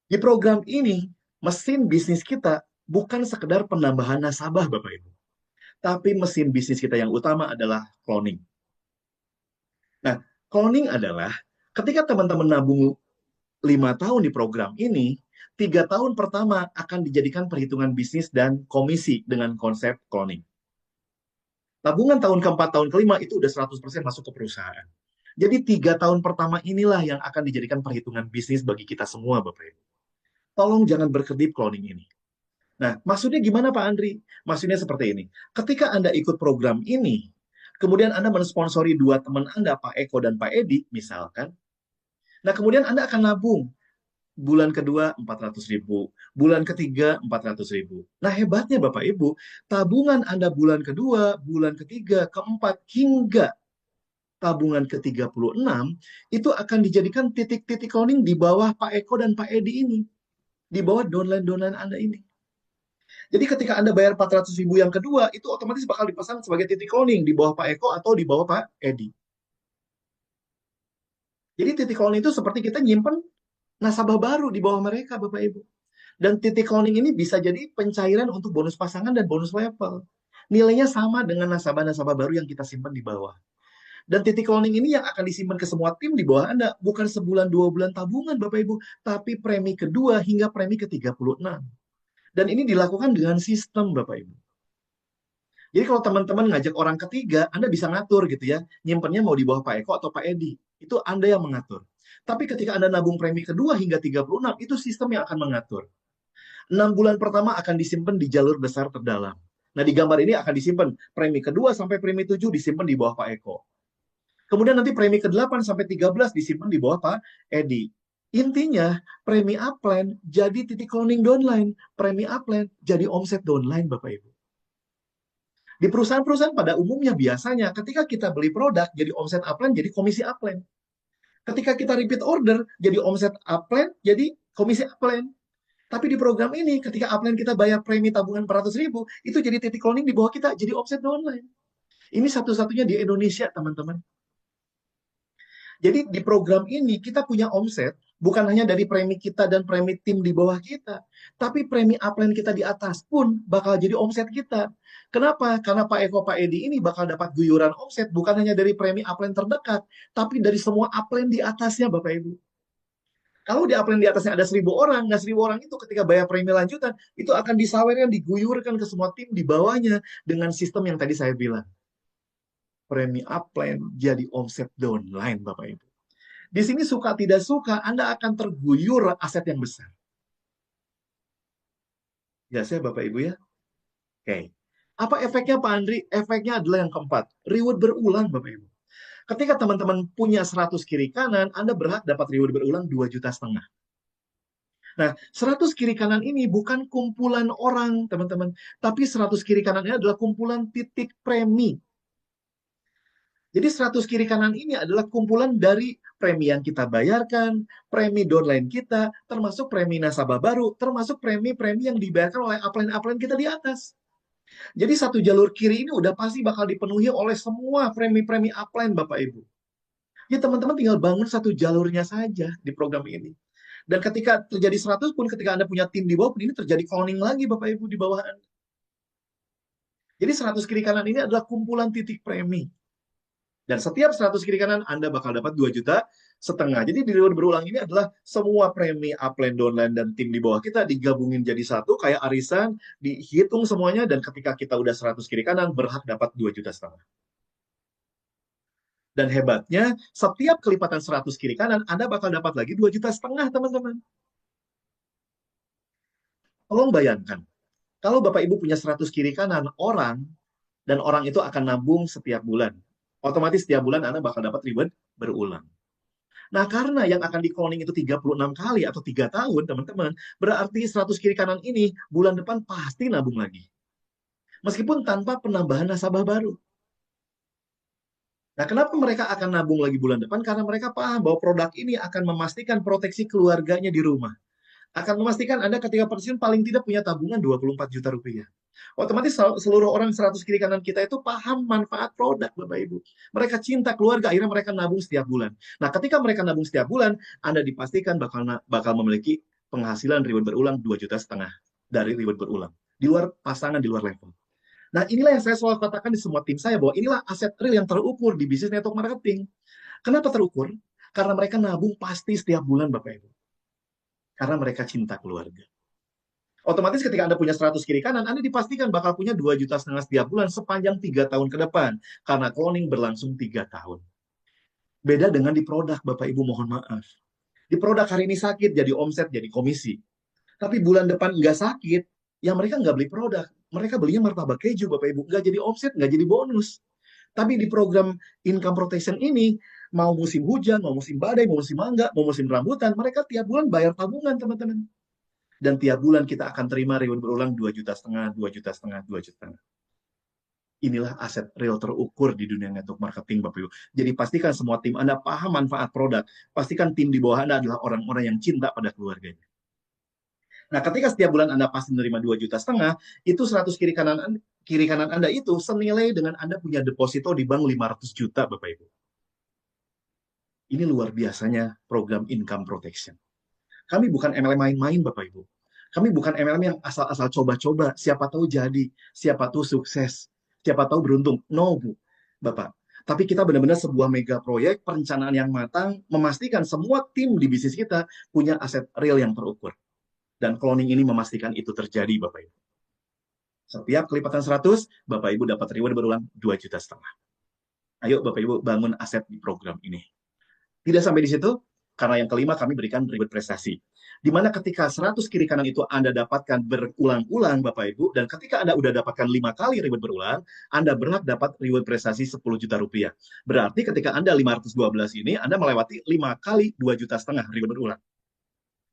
Di program ini, mesin bisnis kita bukan sekedar penambahan nasabah, Bapak Ibu. Tapi mesin bisnis kita yang utama adalah cloning. Nah, cloning adalah ketika teman-teman nabung 5 tahun di program ini, 3 tahun pertama akan dijadikan perhitungan bisnis dan komisi dengan konsep cloning. Tabungan tahun keempat, tahun kelima itu udah 100% masuk ke perusahaan. Jadi 3 tahun pertama inilah yang akan dijadikan perhitungan bisnis bagi kita semua, Bapak Ibu. Tolong jangan berkedip cloning ini. Nah, maksudnya gimana Pak Andri? Maksudnya seperti ini. Ketika Anda ikut program ini, kemudian Anda mensponsori 2 teman Anda, Pak Eko dan Pak Edi, misalkan. Nah, kemudian Anda akan nabung. Bulan kedua 400.000, bulan ketiga 400.000. Nah, hebatnya Bapak Ibu, tabungan Anda bulan kedua, bulan ketiga, keempat, hingga tabungan ke-36, itu akan dijadikan titik-titik cloning di bawah Pak Eko dan Pak Edi ini. Di bawah downline-downline Anda ini. Jadi ketika Anda bayar 400.000 yang kedua, itu otomatis bakal dipasang sebagai titik cloning di bawah Pak Eko atau di bawah Pak Edi. Jadi titik cloning itu seperti kita nyimpen nasabah baru di bawah mereka, Bapak Ibu. Dan titik cloning ini bisa jadi pencairan untuk bonus pasangan dan bonus level. Nilainya sama dengan nasabah-nasabah baru yang kita simpan di bawah. Dan titik cloning ini yang akan disimpan ke semua tim di bawah Anda. Bukan sebulan, 2 bulan tabungan, Bapak Ibu. Tapi premi kedua hingga premi ke-36. Dan ini dilakukan dengan sistem, Bapak Ibu. Jadi kalau teman-teman ngajak orang ketiga, Anda bisa ngatur gitu ya. Nyimpennya mau di bawah Pak Eko atau Pak Edi. Itu Anda yang mengatur. Tapi ketika Anda nabung premi kedua hingga 36, itu sistem yang akan mengatur. 6 bulan pertama akan disimpan di jalur besar terdalam. Nah, di gambar ini akan disimpan premi kedua sampai premi 7 disimpan di bawah Pak Eko. Kemudian nanti premi ke-8 sampai 13 disimpan di bawah Pak Edi. Intinya, premi upline jadi titik cloning downline. Premi upline jadi omset downline, Bapak Ibu. Di perusahaan-perusahaan pada umumnya biasanya ketika kita beli produk jadi omset upline jadi komisi upline. Ketika kita repeat order jadi omset upline jadi komisi upline. Tapi di program ini, ketika upline kita bayar premi tabungan 400.000, itu jadi titik cloning di bawah kita, jadi offset downline. Ini satu-satunya di Indonesia, teman-teman. Jadi di program ini, kita punya omset, bukan hanya dari premi kita dan premi tim di bawah kita, tapi premi upline kita di atas pun bakal jadi omset kita. Kenapa? Karena Pak Eko, Pak Edi ini bakal dapat guyuran omset, bukan hanya dari premi upline terdekat, tapi dari semua upline di atasnya, Bapak Ibu. Kalau di upline di atasnya ada 1.000 orang, nah 1.000 orang itu ketika bayar premi lanjutan, itu akan disawerkan, diguyurkan ke semua tim di bawahnya dengan sistem yang tadi saya bilang. Premi upline jadi omset downline, Bapak Ibu. Di sini suka tidak suka, Anda akan terguyur aset yang besar. Ya, saya Bapak Ibu ya. Oke. Apa efeknya Pak Andri? Efeknya adalah yang keempat. Reward berulang, Bapak Ibu. Ketika teman-teman punya 100 kiri kanan, Anda berhak dapat reward berulang 2,5 juta. Nah, 100 kiri kanan ini bukan kumpulan orang, teman-teman. Tapi 100 kiri kanan ini adalah kumpulan titik premi. Jadi 100 kiri kanan ini adalah kumpulan dari premi yang kita bayarkan, premi downline kita, termasuk premi nasabah baru, termasuk premi-premi yang dibayarkan oleh upline-upline kita di atas. Jadi satu jalur kiri ini udah pasti bakal dipenuhi oleh semua premi-premi upline, Bapak Ibu. Ya teman-teman tinggal bangun satu jalurnya saja di program ini. Dan ketika terjadi 100 pun, ketika Anda punya tim di bawah pun, ini terjadi cloning lagi Bapak Ibu di bawah Anda. Jadi 100 kiri kanan ini adalah kumpulan titik premi. Dan setiap 100 kiri kanan Anda bakal dapat 2,5 juta. Jadi di reward berulang ini adalah semua premi upline, downline, dan tim di bawah kita digabungin jadi satu, kayak arisan, dihitung semuanya, dan ketika kita udah 100 kiri kanan, berhak dapat 2,5 juta. Dan hebatnya, setiap kelipatan 100 kiri kanan, Anda bakal dapat lagi 2,5 juta, teman-teman. Tolong bayangkan, kalau Bapak Ibu punya 100 kiri kanan orang, dan orang itu akan nabung setiap bulan. Otomatis setiap bulan Anda bakal dapat reward berulang. Nah, karena yang akan di-cloning itu 36 kali atau 3 tahun, teman-teman, berarti 100 kiri kanan ini bulan depan pasti nabung lagi. Meskipun tanpa penambahan nasabah baru. Nah, kenapa mereka akan nabung lagi bulan depan? Karena mereka paham bahwa produk ini akan memastikan proteksi keluarganya di rumah. Akan memastikan Anda ketika pensiun paling tidak punya tabungan 24 juta rupiah. Otomatis seluruh orang 100 kiri kanan kita itu paham manfaat produk, Bapak Ibu. Mereka cinta keluarga, akhirnya mereka nabung setiap bulan. Nah, ketika mereka nabung setiap bulan, Anda dipastikan bakal memiliki penghasilan reward berulang 2,5 juta dari reward berulang. Di luar pasangan, di luar level. Nah, inilah yang saya selalu katakan di semua tim saya, bahwa inilah aset real yang terukur di bisnis network marketing. Kenapa terukur? Karena mereka nabung pasti setiap bulan, Bapak Ibu. Karena mereka cinta keluarga. Otomatis ketika Anda punya 100 kiri kanan, Anda dipastikan bakal punya 2,5 juta setiap bulan sepanjang 3 tahun ke depan. Karena cloning berlangsung 3 tahun. Beda dengan di produk, Bapak Ibu, mohon maaf. Di produk hari ini sakit, jadi omset, jadi komisi. Tapi bulan depan nggak sakit, ya mereka nggak beli produk. Mereka belinya martabak keju, Bapak Ibu. Nggak jadi omset, nggak jadi bonus. Tapi di program income protection ini, mau musim hujan, mau musim badai, mau musim mangga, mau musim rambutan, mereka tiap bulan bayar tabungan, teman-teman. Dan tiap bulan kita akan terima reward berulang 2,5 juta, 2,5 juta, 2 juta. Inilah aset real terukur di dunia network marketing, Bapak Ibu. Jadi pastikan semua tim Anda paham manfaat produk. Pastikan tim di bawah Anda adalah orang-orang yang cinta pada keluarganya. Nah, ketika setiap bulan Anda pasti menerima 2,5 juta, itu 100 kiri kanan Anda itu senilai dengan Anda punya deposito di bank 500 juta, Bapak Ibu. Ini luar biasanya program income protection. Kami bukan MLM main-main, Bapak Ibu. Kami bukan MLM yang asal-asal coba-coba. Siapa tahu jadi, siapa tahu sukses, siapa tahu beruntung. No, Bu, Bapak. Tapi kita benar-benar sebuah mega proyek, perencanaan yang matang, memastikan semua tim di bisnis kita punya aset real yang terukur. Dan cloning ini memastikan itu terjadi, Bapak Ibu. Setiap kelipatan 100, Bapak Ibu dapat reward berulang 2,5 juta. Ayo Bapak Ibu bangun aset di program ini. Tidak sampai di situ, karena yang kelima kami berikan reward prestasi. Di mana ketika 100 kiri kanan itu Anda dapatkan berulang-ulang Bapak Ibu, dan ketika Anda udah dapatkan 5 kali reward berulang, Anda berhak dapat reward prestasi 10 juta rupiah. Berarti ketika Anda 512 ini, Anda melewati 5 kali 2,5 juta reward berulang.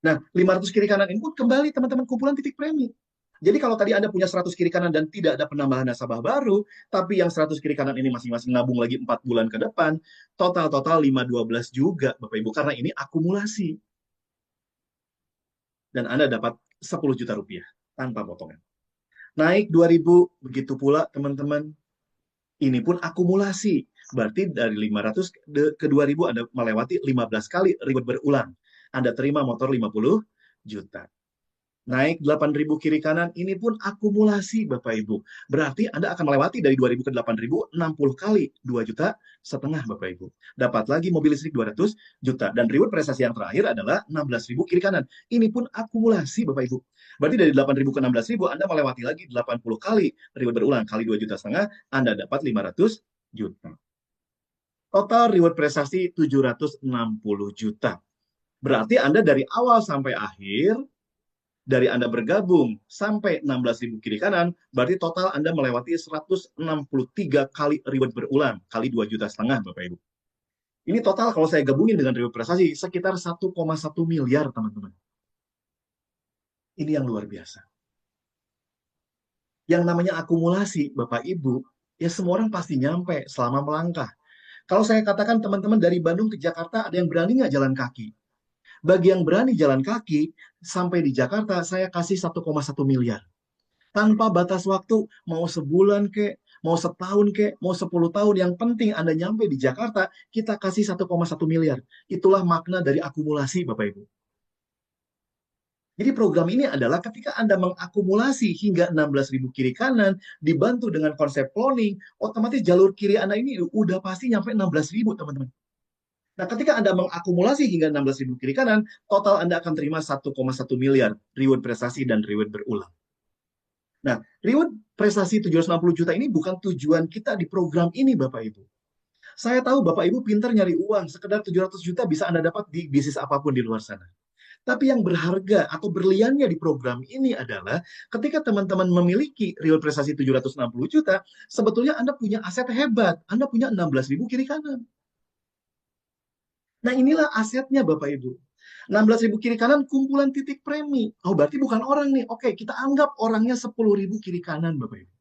Nah, 500 kiri kanan ini pun kembali teman-teman kumpulan titik premi. Jadi kalau tadi Anda punya 100 kiri kanan dan tidak ada penambahan nasabah baru, tapi yang 100 kiri kanan ini masing-masing nabung lagi 4 bulan ke depan, total 512 juga Bapak Ibu, karena ini akumulasi. Dan Anda dapat 10 juta rupiah tanpa potongan. Naik 2.000, begitu pula teman-teman. Ini pun akumulasi. Berarti dari 500 ke 2.000 Anda melewati 15 kali reward berulang. Anda terima motor 50 juta. Naik 8.000 kiri kanan, ini pun akumulasi Bapak Ibu. Berarti Anda akan melewati dari 2.000 ke 8.000, 60 kali 2,5 juta Bapak Ibu. Dapat lagi mobil listrik 200 juta. Dan reward prestasi yang terakhir adalah 16.000 kiri kanan. Ini pun akumulasi Bapak Ibu. Berarti dari 8.000 ke 16.000, Anda melewati lagi 80 kali reward berulang, kali 2,5 juta, Anda dapat 500 juta. Total reward prestasi 760 juta. Berarti Anda dari awal sampai akhir, dari Anda bergabung sampai 16.000 kiri kanan, berarti total Anda melewati 163 kali reward berulang, kali 2,5 juta Bapak Ibu. Ini total kalau saya gabungin dengan reward prestasi, sekitar 1,1 miliar teman-teman. Ini yang luar biasa. Yang namanya akumulasi, Bapak Ibu, ya semua orang pasti nyampe selama melangkah. Kalau saya katakan teman-teman dari Bandung ke Jakarta, ada yang berani nggak jalan kaki? Bagi yang berani jalan kaki, sampai di Jakarta, saya kasih 1,1 miliar. Tanpa batas waktu, mau sebulan kek, mau setahun kek, mau 10 tahun, yang penting Anda nyampe di Jakarta, kita kasih 1,1 miliar. Itulah makna dari akumulasi, Bapak Ibu. Jadi program ini adalah ketika Anda mengakumulasi hingga 16.000 kiri kanan, dibantu dengan konsep cloning, otomatis jalur kiri Anda ini udah pasti nyampe 16.000, teman-teman. Nah, ketika Anda mengakumulasi hingga 16.000 kiri kanan, total Anda akan terima 1,1 miliar reward prestasi dan reward berulang. Nah, reward prestasi 760 juta ini bukan tujuan kita di program ini, Bapak Ibu. Saya tahu Bapak Ibu pintar nyari uang, sekedar 700 juta bisa Anda dapat di bisnis apapun di luar sana. Tapi yang berharga atau berliannya di program ini adalah ketika teman-teman memiliki reward prestasi 760 juta, sebetulnya Anda punya aset hebat. Anda punya 16.000 kiri kanan. Nah, inilah asetnya Bapak Ibu. 16.000 kiri kanan kumpulan titik premi. Oh, berarti bukan orang nih. Oke, kita anggap orangnya 10.000 kiri kanan Bapak Ibu.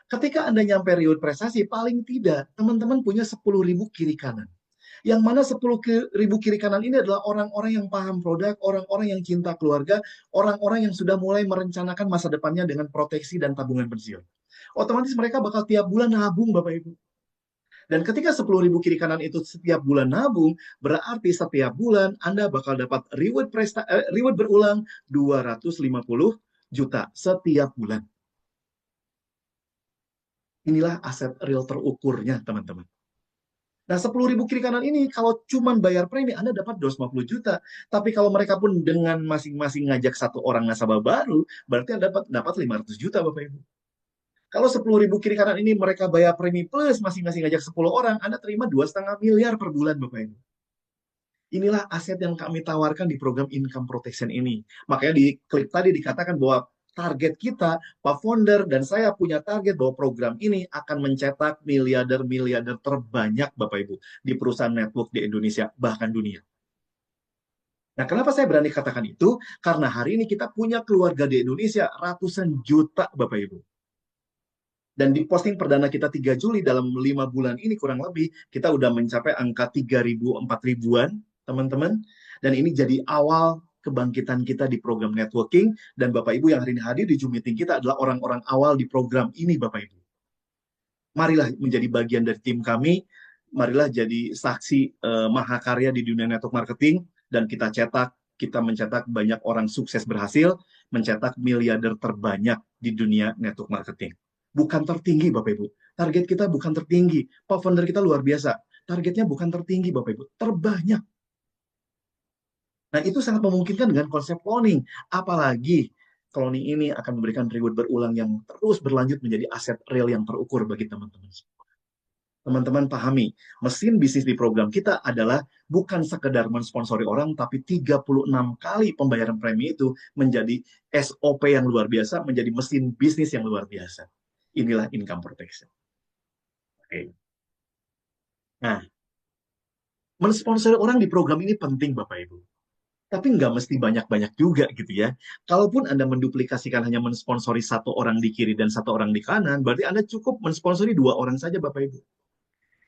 Ketika Anda nyampe reward prestasi, paling tidak teman-teman punya 10.000 kiri kanan. Yang mana 10.000 kiri kanan ini adalah orang-orang yang paham produk, orang-orang yang cinta keluarga, orang-orang yang sudah mulai merencanakan masa depannya dengan proteksi dan tabungan pensiun. Otomatis mereka bakal tiap bulan nabung Bapak Ibu. Dan ketika 10.000 kiri kanan itu setiap bulan nabung, berarti setiap bulan Anda bakal dapat reward berulang 250 juta setiap bulan. Inilah aset real terukurnya, teman-teman. Nah, 10.000 kiri kanan ini kalau cuma bayar premi, Anda dapat 250 juta. Tapi kalau mereka pun dengan masing-masing ngajak satu orang nasabah baru, berarti Anda dapat 500 juta, Bapak Ibu. Kalau 10.000 kiri kanan ini mereka bayar premi plus masing-masing ngajak 10 orang, Anda terima 2,5 miliar per bulan, Bapak Ibu. Inilah aset yang kami tawarkan di program income protection ini. Makanya di klip tadi dikatakan bahwa target kita, Pak Founder dan saya punya target bahwa program ini akan mencetak miliarder-miliarder terbanyak Bapak Ibu di perusahaan network di Indonesia, bahkan dunia. Nah, kenapa saya berani katakan itu? Karena hari ini kita punya keluarga di Indonesia ratusan juta Bapak Ibu. Dan di posting perdana kita 3 Juli dalam 5 bulan ini kurang lebih, kita udah mencapai angka 3.000, 4.000-an, teman-teman. Dan ini jadi awal kebangkitan kita di program networking. Dan Bapak Ibu yang hari ini hadir di Zoom meeting kita adalah orang-orang awal di program ini, Bapak Ibu. Marilah menjadi bagian dari tim kami. Marilah jadi saksi mahakarya di dunia network marketing. Dan kita mencetak banyak orang sukses berhasil, mencetak miliarder terbanyak di dunia network marketing. Bukan tertinggi, Bapak Ibu. Target kita bukan tertinggi. Pak Founder kita luar biasa. Targetnya bukan tertinggi, Bapak Ibu. Terbanyak. Nah, itu sangat memungkinkan dengan konsep cloning. Apalagi cloning ini akan memberikan reward berulang yang terus berlanjut menjadi aset real yang terukur bagi teman-teman. Teman-teman pahami, mesin bisnis di program kita adalah bukan sekedar mensponsori orang, tapi 36 kali pembayaran premi itu menjadi SOP yang luar biasa, menjadi mesin bisnis yang luar biasa. Inilah income protection. Oke. Nah, mensponsori orang di program ini penting, Bapak Ibu. Tapi nggak mesti banyak-banyak juga gitu ya. Kalaupun Anda menduplikasikan hanya mensponsori satu orang di kiri dan satu orang di kanan, berarti Anda cukup mensponsori 2 orang saja, Bapak Ibu.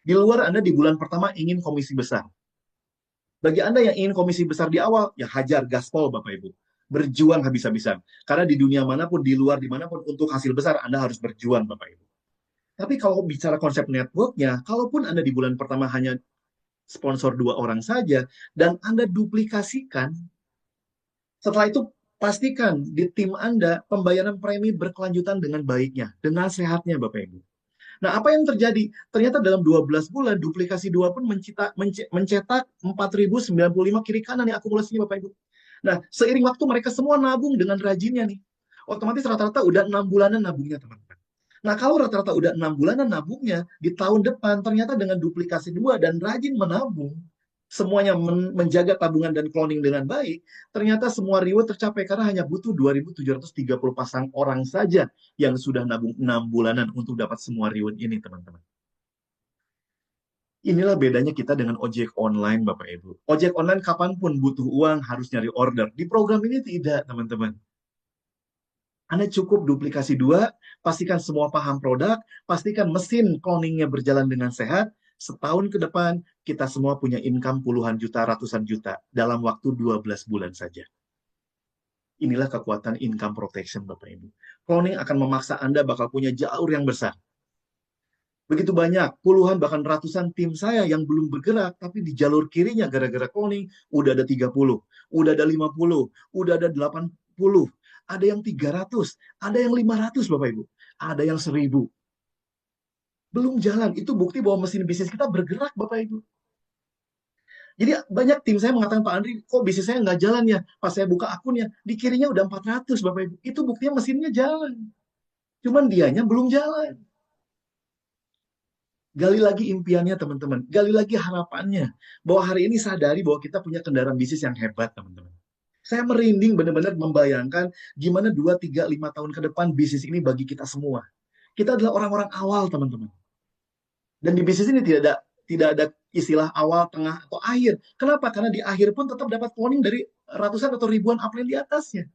Di luar Anda di bulan pertama ingin komisi besar. Bagi Anda yang ingin komisi besar di awal, ya hajar gaspol Bapak Ibu. Berjuang habis-habisan. Karena di dunia manapun, di luar dimanapun, untuk hasil besar Anda harus berjuang Bapak Ibu. Tapi kalau bicara konsep networknya, kalaupun Anda di bulan pertama hanya sponsor 2 orang saja, dan Anda duplikasikan, setelah itu pastikan di tim Anda pembayaran premi berkelanjutan dengan baiknya, dengan sehatnya Bapak Ibu. Nah, apa yang terjadi? Ternyata dalam 12 bulan, duplikasi 2 pun mencetak 4.095 kiri kanan nih akumulasinya Bapak Ibu. Nah, seiring waktu mereka semua nabung dengan rajinnya nih. Otomatis rata-rata udah 6 bulanan nabungnya teman-teman. Nah, kalau rata-rata udah 6 bulanan nabungnya, di tahun depan ternyata dengan duplikasi 2 dan rajin menabung, semuanya menjaga tabungan dan cloning dengan baik, ternyata semua reward tercapai karena hanya butuh 2.730 pasang orang saja yang sudah nabung 6 bulanan untuk dapat semua reward ini, teman-teman. Inilah bedanya kita dengan ojek online, Bapak Ibu. Ojek online kapanpun butuh uang, harus nyari order. Di program ini tidak, teman-teman. Anda cukup duplikasi 2, pastikan semua paham produk, pastikan mesin cloningnya berjalan dengan sehat, setahun ke depan kita semua punya income puluhan juta, ratusan juta dalam waktu 12 bulan saja. Inilah kekuatan income protection Bapak Ibu. Cloning akan memaksa Anda bakal punya jalur yang besar. Begitu banyak, puluhan bahkan ratusan tim saya yang belum bergerak, tapi di jalur kirinya gara-gara cloning, udah ada 30, udah ada 50, udah ada 80, ada yang 300, ada yang 500 Bapak Ibu, ada yang 1.000. Belum jalan, itu bukti bahwa mesin bisnis kita bergerak Bapak Ibu. Jadi banyak tim saya mengatakan, Pak Andri, kok bisnis saya nggak jalan ya? Pas saya buka akunnya, di kirinya udah 400 Bapak Ibu. Itu buktinya mesinnya jalan. Cuman dianya belum jalan. Gali lagi impiannya teman-teman, gali lagi harapannya. Bahwa hari ini sadari bahwa kita punya kendaraan bisnis yang hebat teman-teman. Saya merinding benar-benar membayangkan gimana 2, 3, 5 tahun ke depan bisnis ini bagi kita semua. Kita adalah orang-orang awal teman-teman. Dan di bisnis ini Tidak ada istilah awal, tengah, atau akhir. Kenapa? Karena di akhir pun tetap dapat cloning dari ratusan atau ribuan upline di atasnya.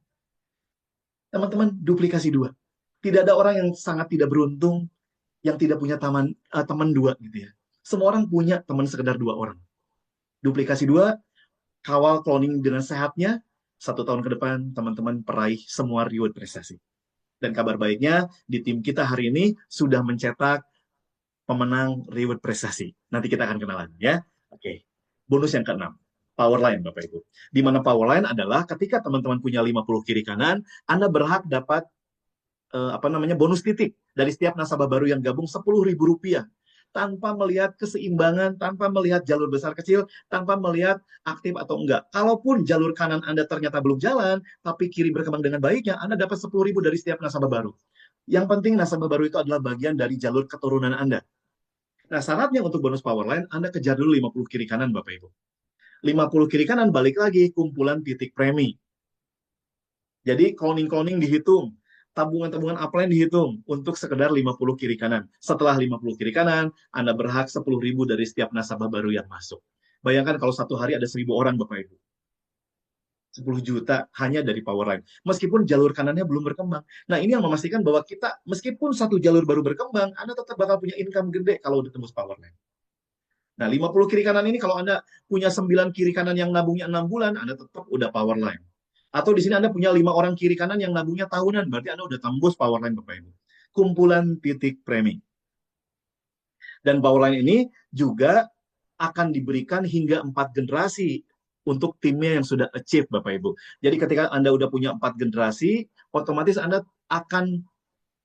Teman-teman, duplikasi dua. Tidak ada orang yang sangat tidak beruntung yang tidak punya teman dua gitu ya. Semua orang punya teman sekedar dua orang. Duplikasi dua, kawal cloning dengan sehatnya, 1 tahun ke depan teman-teman peraih semua reward prestasi. Dan kabar baiknya, di tim kita hari ini sudah mencetak pemenang reward prestasi. Nanti kita akan kenalan ya. Oke. Bonus yang keenam, power line Bapak Ibu. Di mana power line adalah ketika teman-teman punya 50 kiri kanan, Anda berhak dapat bonus titik dari setiap nasabah baru yang gabung Rp10.000 tanpa melihat keseimbangan, tanpa melihat jalur besar kecil, tanpa melihat aktif atau enggak. Kalaupun jalur kanan Anda ternyata belum jalan, tapi kiri berkembang dengan baiknya, Anda dapat 10.000 dari setiap nasabah baru. Yang penting nasabah baru itu adalah bagian dari jalur keturunan Anda. Nah, syaratnya untuk bonus powerline, Anda kejar dulu 50 kiri kanan, Bapak Ibu. 50 kiri kanan, balik lagi, kumpulan titik premi. Jadi, cloning-cloning dihitung. Tabungan-tabungan upline dihitung untuk sekedar 50 kiri kanan. Setelah 50 kiri kanan, Anda berhak 10.000 dari setiap nasabah baru yang masuk. Bayangkan kalau satu hari ada 1.000 orang, Bapak Ibu. 10 juta hanya dari Powerline. Meskipun jalur kanannya belum berkembang. Nah, ini yang memastikan bahwa kita, meskipun satu jalur baru berkembang, Anda tetap bakal punya income gede kalau udah tembus Powerline. Nah, 50 kiri kanan ini kalau Anda punya 9 kiri kanan yang nabungnya 6 bulan, Anda tetap udah Powerline. Atau di sini Anda punya 5 orang kiri kanan yang nabungnya tahunan, berarti Anda udah tembus Powerline Bapak Ibu. Kumpulan titik premi. Dan Powerline ini juga akan diberikan hingga 4 generasi untuk timnya yang sudah achieve Bapak Ibu. Jadi ketika Anda udah punya 4 generasi, otomatis Anda akan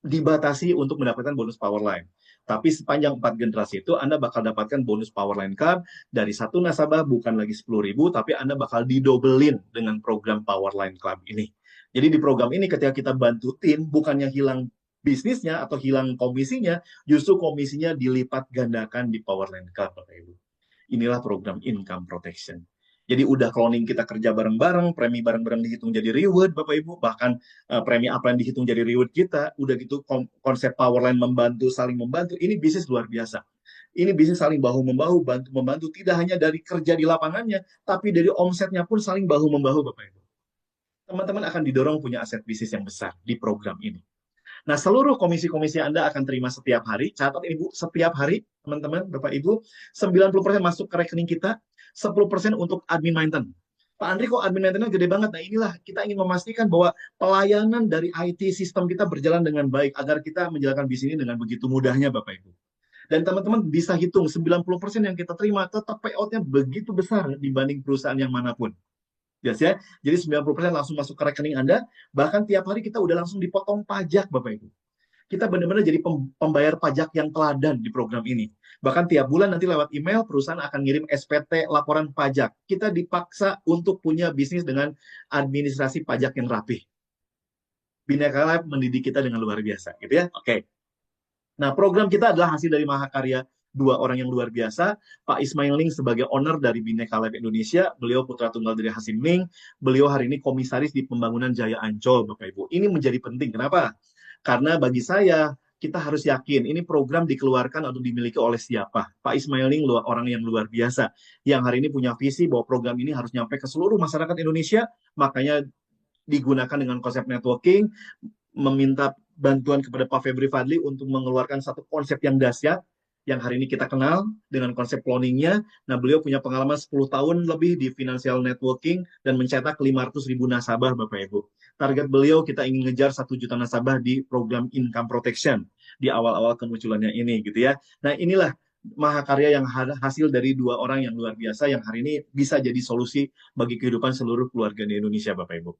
dibatasi untuk mendapatkan bonus Powerline. Tapi sepanjang 4 generasi itu, Anda bakal dapatkan bonus Powerline Club dari satu nasabah bukan lagi 10.000, tapi Anda bakal didobelin dengan program Powerline Club ini. Jadi di program ini ketika kita bantu tim, bukannya hilang bisnisnya atau hilang komisinya, justru komisinya dilipat gandakan di Powerline Club, Bapak Ibu. Inilah program income protection. Jadi udah cloning kita kerja bareng-bareng, premi bareng-bareng dihitung jadi reward, Bapak Ibu. Bahkan premi upline dihitung jadi reward kita. Udah gitu konsep Powerline membantu, saling membantu. Ini bisnis luar biasa. Ini bisnis saling bahu-membahu, bantu-membantu. Tidak hanya dari kerja di lapangannya, tapi dari omsetnya pun saling bahu-membahu, Bapak Ibu. Teman-teman akan didorong punya aset bisnis yang besar di program ini. Nah, seluruh komisi-komisi Anda akan terima setiap hari. Catat ini, Bu, setiap hari, teman-teman, Bapak Ibu, 90% masuk ke rekening kita, 10% untuk admin maintenance. Pak Andri, kok admin maintenance gede banget? Nah, inilah kita ingin memastikan bahwa pelayanan dari IT sistem kita berjalan dengan baik, agar kita menjalankan bisnis ini dengan begitu mudahnya, Bapak Ibu. Dan teman-teman bisa hitung, 90% yang kita terima tetap payout-nya begitu besar dibanding perusahaan yang manapun. Yes, ya. Jadi 90% langsung masuk ke rekening Anda, bahkan tiap hari kita udah langsung dipotong pajak, Bapak Ibu. Kita benar-benar jadi pembayar pajak yang teladan di program ini. Bahkan tiap bulan nanti lewat email, perusahaan akan ngirim SPT laporan pajak. Kita dipaksa untuk punya bisnis dengan administrasi pajak yang rapih. Bhinneka Life mendidik kita dengan luar biasa, gitu ya. Oke. Nah, program kita adalah hasil dari mahakarya dua orang yang luar biasa. Pak Ismail Ning sebagai owner dari Bhinneka Life Indonesia, beliau putra tunggal dari Hasim Ning, beliau hari ini komisaris di pembangunan Jaya Ancol, Bapak Ibu. Ini menjadi penting. Kenapa? Karena bagi saya, kita harus yakin ini program dikeluarkan atau dimiliki oleh siapa. Pak Ismail Ning orang yang luar biasa, yang hari ini punya visi bahwa program ini harus nyampe ke seluruh masyarakat Indonesia, makanya digunakan dengan konsep networking, meminta bantuan kepada Pak Febri Fadli untuk mengeluarkan satu konsep yang dahsyat yang hari ini kita kenal dengan konsep cloningnya. Nah, beliau punya pengalaman 10 tahun lebih di financial networking dan mencetak 500.000 nasabah, Bapak Ibu. Target beliau kita ingin ngejar 1 juta nasabah di program income protection di awal-awal kemunculannya ini, gitu ya. Nah, inilah mahakarya yang hasil dari dua orang yang luar biasa yang hari ini bisa jadi solusi bagi kehidupan seluruh keluarga di Indonesia, Bapak Ibu.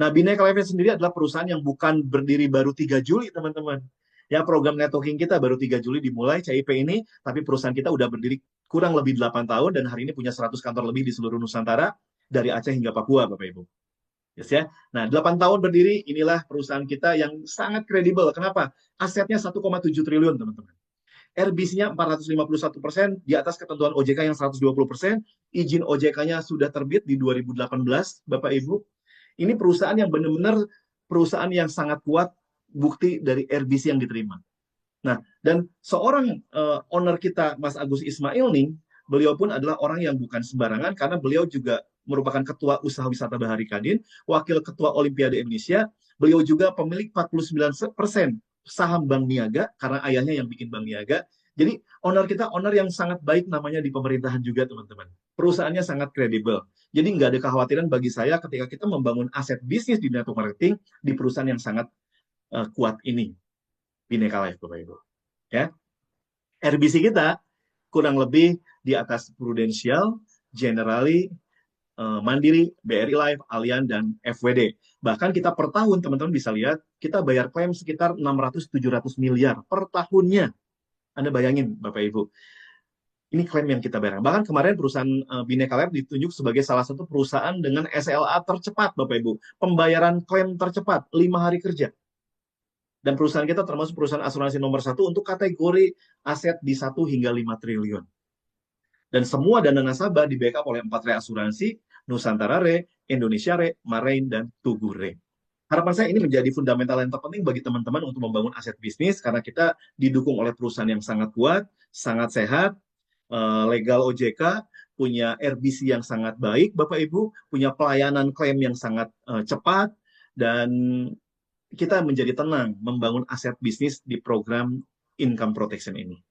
Nah, Bhinneka Life sendiri adalah perusahaan yang bukan berdiri baru 3 Juli, teman-teman. Ya, program networking kita baru 3 Juli dimulai, CIP ini, tapi perusahaan kita udah berdiri kurang lebih 8 tahun, dan hari ini punya 100 kantor lebih di seluruh Nusantara, dari Aceh hingga Papua, Bapak Ibu. Yes, ya. Nah, 8 tahun berdiri, inilah perusahaan kita yang sangat kredibel. Kenapa? Asetnya 1,7 triliun, teman-teman. RBC-nya 451%, di atas ketentuan OJK yang 120%, izin OJK-nya sudah terbit di 2018, Bapak Ibu. Ini perusahaan yang benar-benar perusahaan yang sangat kuat, bukti dari RBC yang diterima. Nah, dan seorang owner kita, Mas Agus Ismail nih, beliau pun adalah orang yang bukan sembarangan karena beliau juga merupakan ketua usaha wisata Bahari Kadin, wakil ketua Olimpiade Indonesia, beliau juga pemilik 49% saham Bank Niaga karena ayahnya yang bikin Bank Niaga. Jadi owner kita owner yang sangat baik namanya di pemerintahan juga teman-teman. Perusahaannya sangat kredibel. Jadi nggak ada kekhawatiran bagi saya ketika kita membangun aset bisnis di network marketing di perusahaan yang sangat kuat ini. Bineka Life, Bapak Ibu. Ya, RBC kita kurang lebih di atas Prudential, Generali, Mandiri, BRI Life, Allianz, dan FWD. Bahkan kita per tahun, teman-teman bisa lihat, kita bayar klaim sekitar 600-700 miliar per tahunnya. Anda bayangin, Bapak Ibu. Ini klaim yang kita bayar. Bahkan kemarin perusahaan Bineka Life ditunjuk sebagai salah satu perusahaan dengan SLA tercepat, Bapak Ibu. Pembayaran klaim tercepat, 5 hari kerja. Dan perusahaan kita termasuk perusahaan asuransi nomor 1 untuk kategori aset di 1 hingga 5 triliun. Dan semua dana nasabah di backup oleh 4 reasuransi, Nusantara Re, Indonesia Re, Marain, dan Tugu Re. Harapan saya ini menjadi fundamental yang terpenting bagi teman-teman untuk membangun aset bisnis karena kita didukung oleh perusahaan yang sangat kuat, sangat sehat, legal OJK, punya RBC yang sangat baik, Bapak Ibu, punya pelayanan klaim yang sangat cepat, dan kita menjadi tenang membangun aset bisnis di program income protection ini.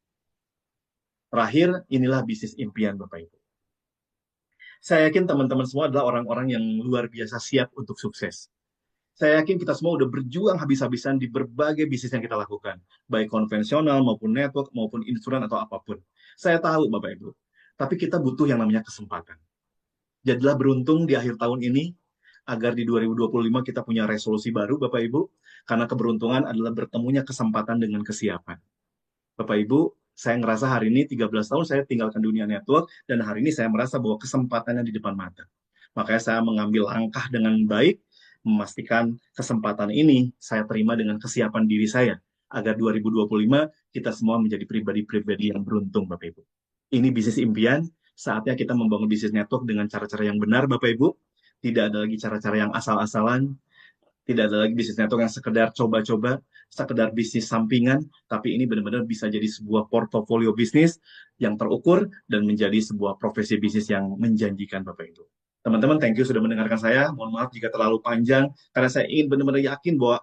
Terakhir, inilah bisnis impian Bapak Ibu. Saya yakin teman-teman semua adalah orang-orang yang luar biasa siap untuk sukses. Saya yakin kita semua udah berjuang habis-habisan di berbagai bisnis yang kita lakukan, baik konvensional maupun network maupun insuran atau apapun. Saya tahu Bapak Ibu, tapi kita butuh yang namanya kesempatan. Jadilah beruntung di akhir tahun ini, agar di 2025 kita punya resolusi baru Bapak Ibu, karena keberuntungan adalah bertemunya kesempatan dengan kesiapan. Bapak Ibu, saya ngerasa hari ini 13 tahun saya tinggalkan dunia network, dan hari ini saya merasa bahwa kesempatannya di depan mata. Makanya saya mengambil langkah dengan baik, memastikan kesempatan ini saya terima dengan kesiapan diri saya, agar 2025 kita semua menjadi pribadi-pribadi yang beruntung, Bapak Ibu. Ini bisnis impian, saatnya kita membangun bisnis network dengan cara-cara yang benar, Bapak Ibu. Tidak ada lagi cara-cara yang asal-asalan, tidak ada lagi bisnis network yang sekedar coba-coba, sekedar bisnis sampingan, tapi ini benar-benar bisa jadi sebuah portofolio bisnis yang terukur dan menjadi sebuah profesi bisnis yang menjanjikan, Bapak Ibu. Teman-teman, thank you sudah mendengarkan saya. Mohon maaf jika terlalu panjang, karena saya ingin benar-benar yakin bahwa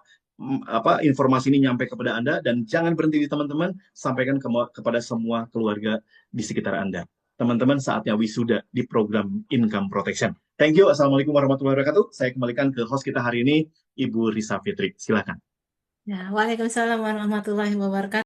informasi ini nyampe kepada Anda, dan jangan berhenti di teman-teman, sampaikan kepada semua keluarga di sekitar Anda. Teman-teman, saatnya wisuda di program Income Protection. Thank you. Assalamualaikum warahmatullahi wabarakatuh. Saya kembalikan ke host kita hari ini, Ibu Risa Fitri. Silakan. Ya, Waalaikumsalam warahmatullahi wabarakatuh.